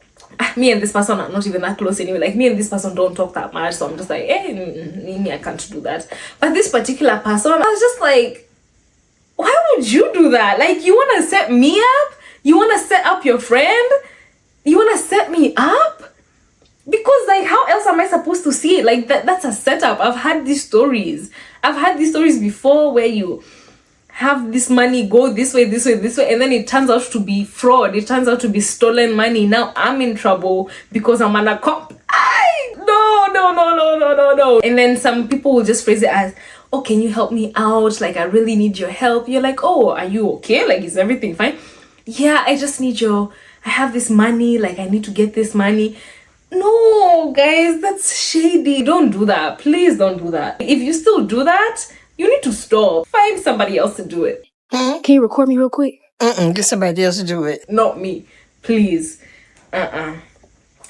me and this person are not even that close anyway. Like, me and this person don't talk that much. So I'm just like, I can't do that. But this particular person, I was just like, why would you do that? Like, you want to set me up? You want to set up your friend? You want to set me up? Because, like, how else am I supposed to see it? Like, that's a setup. I've had these stories before where you have this money go this way, and then it turns out to be fraud. It turns out to be stolen money. Now I'm in trouble because I'm an account. No. And then some people will just phrase it as, oh, can you help me out? Like, I really need your help. You're like, oh, are you okay? Like, is everything fine? Yeah, I just need I have this money. Like, I need to get this money. No, guys, that's shady. Don't do that. Please don't do that. If you still do that, you need to stop. Find somebody else to do it. Can you record me real quick? Get somebody else to do it. Not me. Please.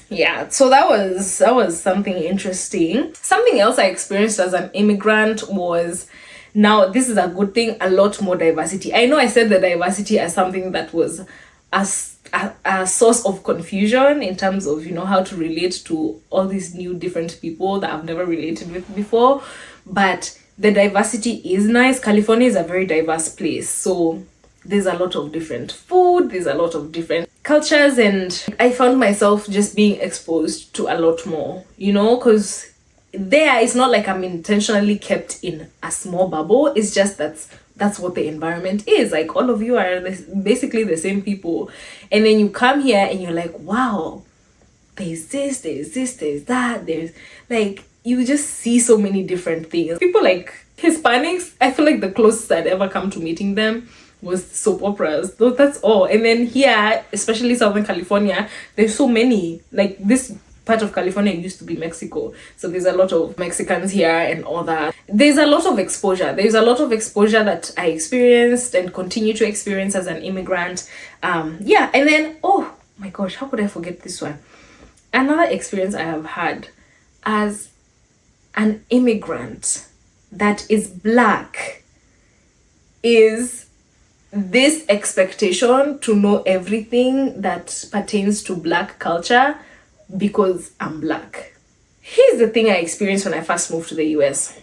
Yeah, so that was something interesting. Something else I experienced as an immigrant was, now this is a good thing, a lot more diversity. I know I said the diversity as something that was a source of confusion in terms of, how to relate to all these new different people that I've never related with before. But the diversity is nice. California is a very diverse place. So there's a lot of different food, there's a lot of different cultures, and I found myself just being exposed to a lot more, because there it's not like I'm intentionally kept in a small bubble. It's just that's what the environment is. Like, all of you are basically the same people, and then you come here and you're like, wow, there's this, there's that, there's, like, you just see so many different things. People like Hispanics, I feel like the closest I'd ever come to meeting them was soap operas. That's all. And then here, especially Southern California, there's so many. Like, this part of California used to be Mexico, so there's a lot of Mexicans here and all that. There's a lot of exposure that I experienced and continue to experience as an immigrant. And then, oh my gosh, how could I forget this one? Another experience I have had as an immigrant that is Black is this expectation to know everything that pertains to Black culture because I'm Black. Here's the thing I experienced when I first moved to the US.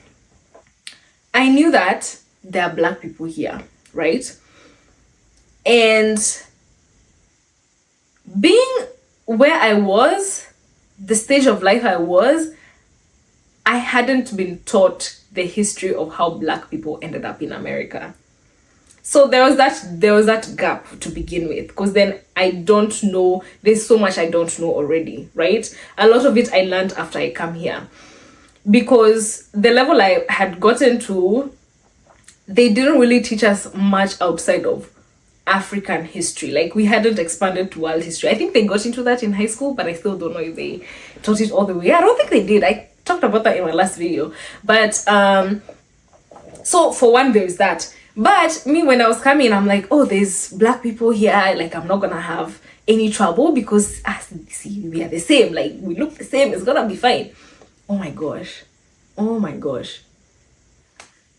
I knew that there are Black people here, right? And being where I was, the stage of life I was, I hadn't been taught the history of how Black people ended up in America. So there was that gap to begin with, because then I don't know, there's so much I don't know already, right? A lot of it I learned after I come here, because the level I had gotten to, they didn't really teach us much outside of African history. Like, we hadn't expanded to world history. I think they got into that in high school, but I still don't know if they taught it all the way. I don't think they did. I talked about that in my last video. But so for one, there's that. But me, when I was coming, I'm like, oh, there's Black people here. Like, I'm not gonna have any trouble because see, we are the same. Like, we look the same. It's gonna be fine. Oh my gosh.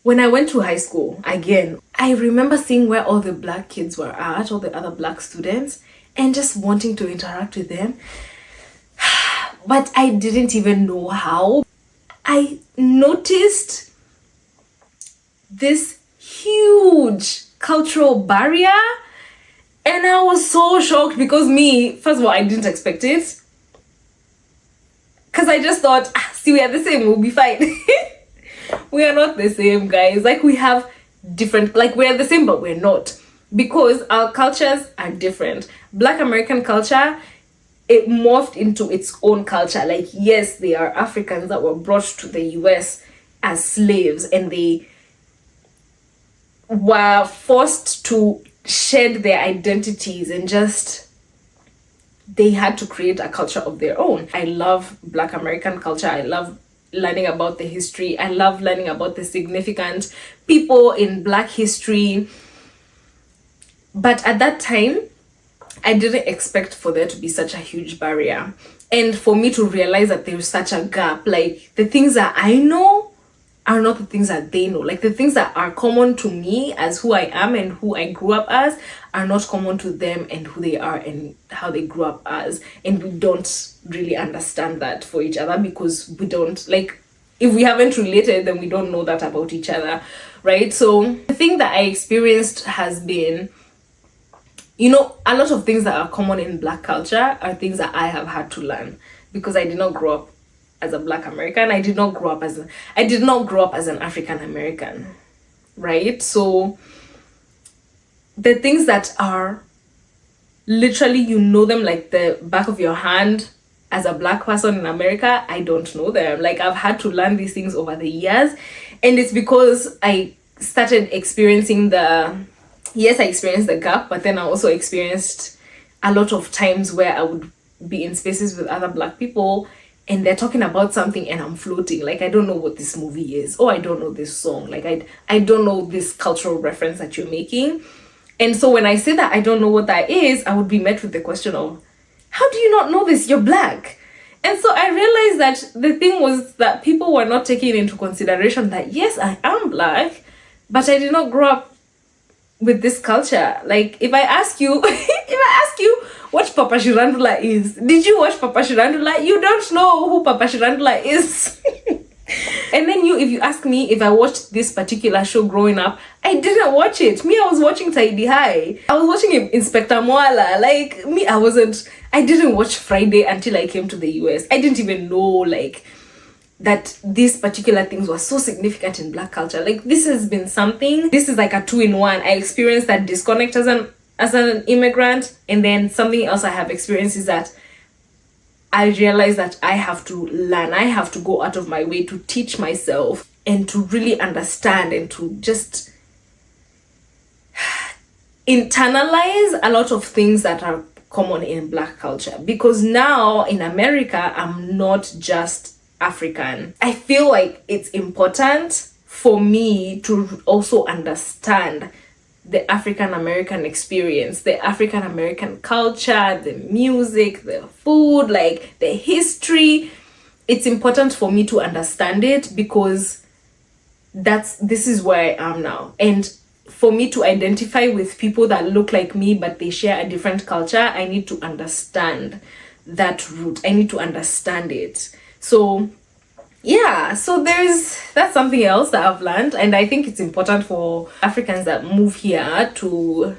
when I went to high school, again, I remember seeing where all the black kids were at, all the other black students, and just wanting to interact with them. But I didn't even know how. I noticed this huge cultural barrier, and I was so shocked because me, first of all, I didn't expect it. Because I just thought, see, we are the same, we'll be fine. We are not the same, guys. Like, we have different, like, we're the same, but we're not. Because our cultures are different. Black American culture, it morphed into its own culture. Like, yes, they are Africans that were brought to the US as slaves, and they were forced to shed their identities and just, they had to create a culture of their own. I love Black American culture. I love learning about the history. I love learning about the significant people in Black history. But at that time, I didn't expect for there to be such a huge barrier. And for me to realize that there's such a gap, like the things that I know are not the things that they know. Like the things that are common to me as who I am and who I grew up as are not common to them and who they are and how they grew up as. And we don't really understand that for each other because we don't, like, if we haven't related, then we don't know that about each other, right? So the thing that I experienced has been, you know, a lot of things that are common in Black culture are things that I have had to learn because I did not grow up as a Black American. I did not grow up as an African American, right? So the things that are literally, you know them like the back of your hand as a Black person in America, I don't know them. Like, I've had to learn these things over the years, and it's because I started experiencing I experienced the gap, but then I also experienced a lot of times where I would be in spaces with other Black people and they're talking about something and I'm floating. Like, I don't know what this movie is. Oh, I don't know this song. Like, I don't know this cultural reference that you're making. And so when I say that I don't know what that is, I would be met with the question of, how do you not know this? You're Black. And so I realized that the thing was that people were not taking into consideration that, yes, I am Black, but I did not grow up with this culture. Like, if I ask you what Papa Shirandula is, did you watch Papa Shirandula? You don't know who Papa Shirandula is. And then if you ask me if I watched this particular show growing up, I didn't watch it. Me, I was watching Tidy High. I was watching Inspector Moala. Like, me, I didn't watch Friday until I came to the US. I didn't even know, like, that these particular things were so significant in Black culture. Like, this has been something, this is like a 2-in-1. I experienced that disconnect as an immigrant, and then something else I have experienced is that I realized that I have to learn. I have to go out of my way to teach myself and to really understand and to just internalize a lot of things that are common in Black culture. Because now in America, I'm not just African. I feel like it's important for me to also understand the African American experience, the African American culture, the music, the food, like the history. It's important for me to understand it because this is where I am now. And for me to identify with people that look like me but they share a different culture, I need to understand that root. I need to understand it. So yeah, so that's something else that I've learned, and I think it's important for Africans that move here to,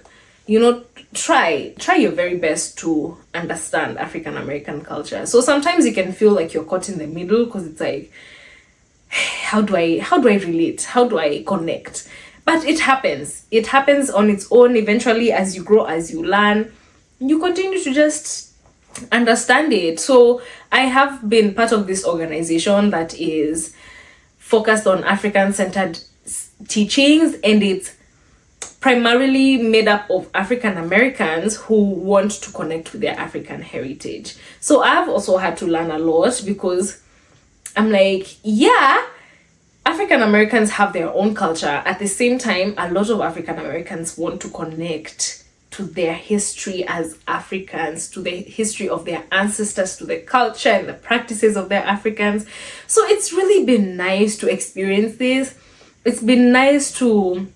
you know, try your very best to understand African American culture. So sometimes it can feel like you're caught in the middle because it's like, how do I relate? How do I connect? But it happens. It happens on its own. Eventually, as you grow, as you learn, you continue to just understand it. So I have been part of this organization that is focused on African-centered teachings, and it's primarily made up of African Americans who want to connect with their African heritage. So I've also had to learn a lot because I'm like, yeah, African Americans have their own culture. At the same time, a lot of African Americans want to connect to their history as Africans, to the history of their ancestors, to the culture and the practices of their Africans. So it's really been nice to experience this. it's been nice to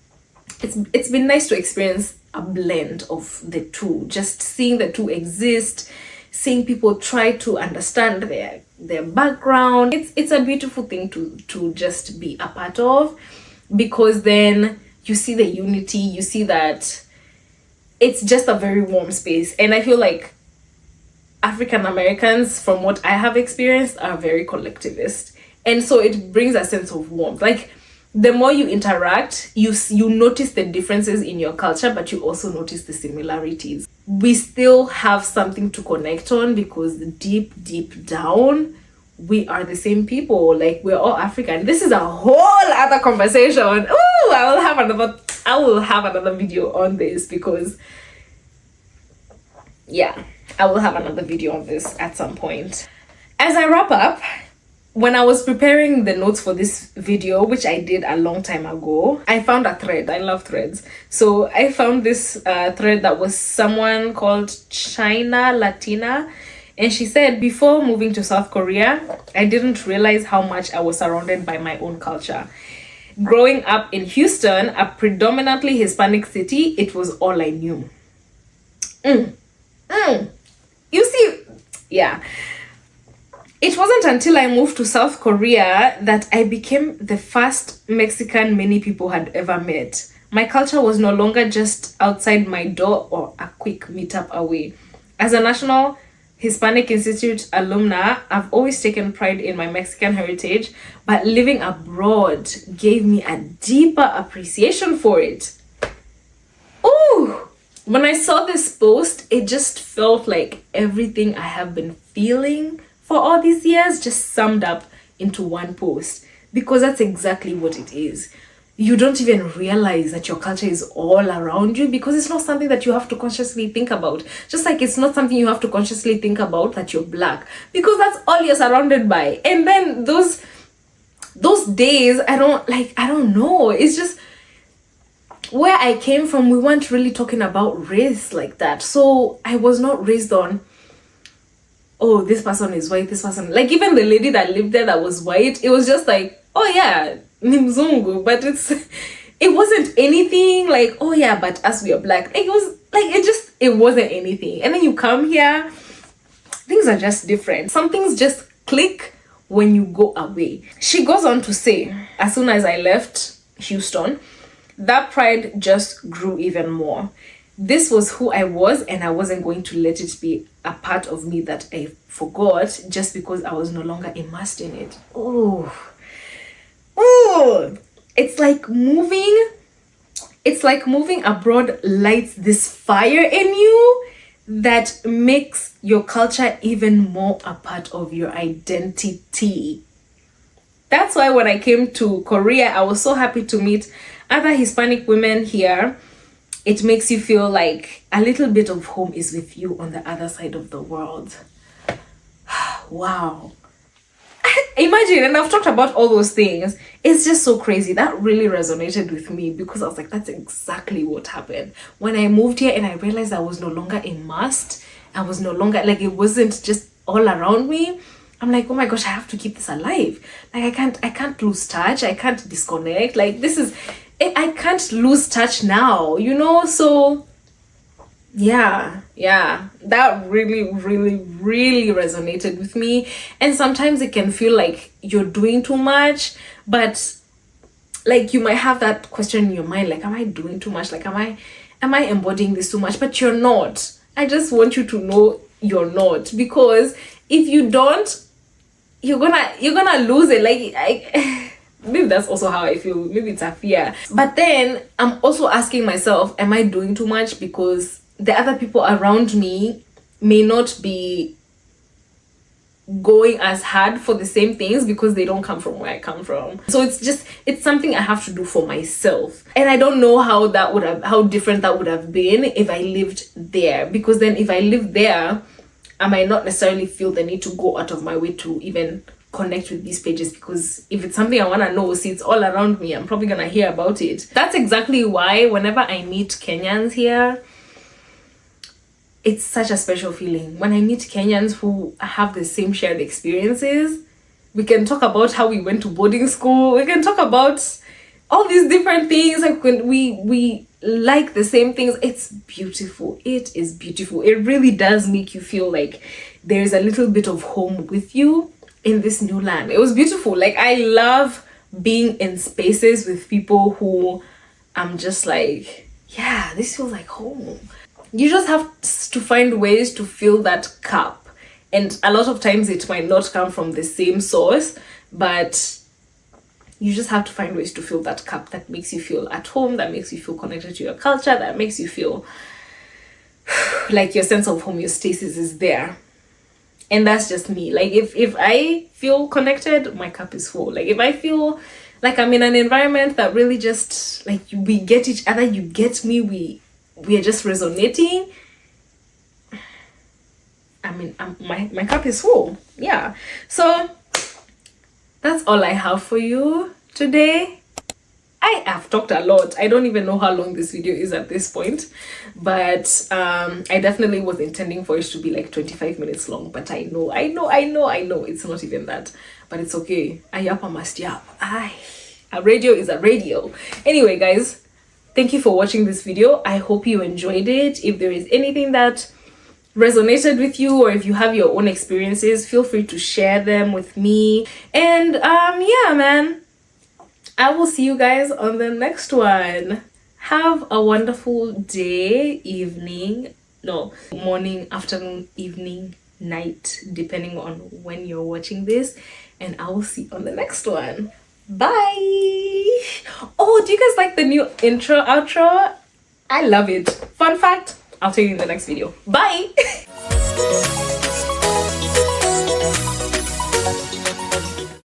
it's been nice to experience a blend of the two, just seeing the two exist, seeing people try to understand their background. It's a beautiful thing to just be a part of, because then you see the unity, you see that it's just a very warm space. And I feel like African Americans, from what I have experienced, are very collectivist, and so it brings a sense of warmth. Like, the more you interact, you notice the differences in your culture, but you also notice the similarities. We still have something to connect on, because deep down, we are the same people. Like, we're all African. This is a whole other conversation. Ooh, I will have another video on this, because yeah, I will have another video on this at some point. As I wrap up, when I was preparing the notes for this video, which I did a long time ago, I found a thread. I love threads. So I found this thread that was someone called China Latina. And she said, before moving to South Korea, I didn't realize how much I was surrounded by my own culture. Growing up in Houston, a predominantly Hispanic city, it was all I knew. You see, yeah. It wasn't until I moved to South Korea that I became the first Mexican many people had ever met. My culture was no longer just outside my door or a quick meetup away. As a National Hispanic Institute alumna, I've always taken pride in my Mexican heritage, but living abroad gave me a deeper appreciation for it. Ooh! When I saw this post, it just felt like everything I have been feeling for all these years just summed up into one post, because that's exactly what it is. You don't even realize that your culture is all around you, because it's not something that you have to consciously think about. Just like it's not something you have to consciously think about that you're Black, because that's all you're surrounded by. And then those days, I don't know. It's just, where I came from, we weren't really talking about race like that. So I was not raised on, oh, this person is white, this person, like, even the lady that lived there that was white, it was just like, oh yeah, ni mzungu, but it wasn't anything like, oh yeah, but us, we are Black. It was like, it wasn't anything. And then you come here, things are just different. Some things just click when you go away. She goes on to say, as soon as I left Houston, that pride just grew even more. This was who I was, and I wasn't going to let it be a part of me that I forgot just because I was no longer immersed in it. Oh, it's like moving abroad lights this fire in you that makes your culture even more a part of your identity. That's why when I came to Korea, I was so happy to meet other Hispanic women here. It makes you feel like a little bit of home is with you on the other side of the world. Wow. Imagine, and I've talked about all those things. It's just so crazy. That really resonated with me, because I was like, that's exactly what happened. When I moved here and I realized I was no longer immersed, I was no longer, like, it wasn't just all around me. I'm like, oh my gosh, I have to keep this alive. Like, I can't lose touch. I can't disconnect. Like, I can't lose touch now, you know? So yeah, that really resonated with me. And sometimes it can feel like you're doing too much, but like, you might have that question in your mind, like, am I doing too much? Like, am I embodying this too much? But you're not. I just want you to know you're not, because if you don't, you're gonna lose it. Like, maybe that's also how I feel. Maybe it's a fear. But then I'm also asking myself, am I doing too much? Because the other people around me may not be going as hard for the same things, because they don't come from where I come from. So it's something I have to do for myself. And I don't know how different that would have been if I lived there. Because then if I lived there, I might not necessarily feel the need to go out of my way to even connect with these pages, because if it's something I want to know, see, it's all around me, I'm probably gonna hear about it. That's exactly why whenever I meet Kenyans here, it's such a special feeling. When I meet Kenyans who have the same shared experiences, we can talk about how we went to boarding school, we can talk about all these different things. Like when we like the same things, it's beautiful. It is beautiful. It really does make you feel like there's a little bit of home with you in this new land. It was beautiful. Like I love being in spaces with people who I'm just like, yeah, this feels like home. You just have to find ways to fill that cup, and a lot of times it might not come from the same source, but you just have to find ways to fill that cup that makes you feel at home, that makes you feel connected to your culture, that makes you feel like your sense of homeostasis is there. And that's just me. Like if I feel connected, my cup is full. Like if I feel like I'm in an environment that really just like we get each other, you get me, we are just resonating, I mean, my cup is full. Yeah. So that's all I have for you today. I have talked a lot. I don't even know how long this video is at this point, but I definitely was intending for it to be like 25 minutes long, but I know it's not even that, but it's okay. I yapa must yap. A radio is a radio. Anyway, guys, thank you for watching this video. I hope you enjoyed it. If there is anything that resonated with you, or if you have your own experiences, feel free to share them with me. And yeah, man, I will see you guys on the next one. Have a wonderful day, morning, afternoon, evening, night, depending on when you're watching this, and I will see you on the next one. Bye. Oh, do you guys like the new intro outro? I love it. Fun fact, I'll tell you in the next video. Bye.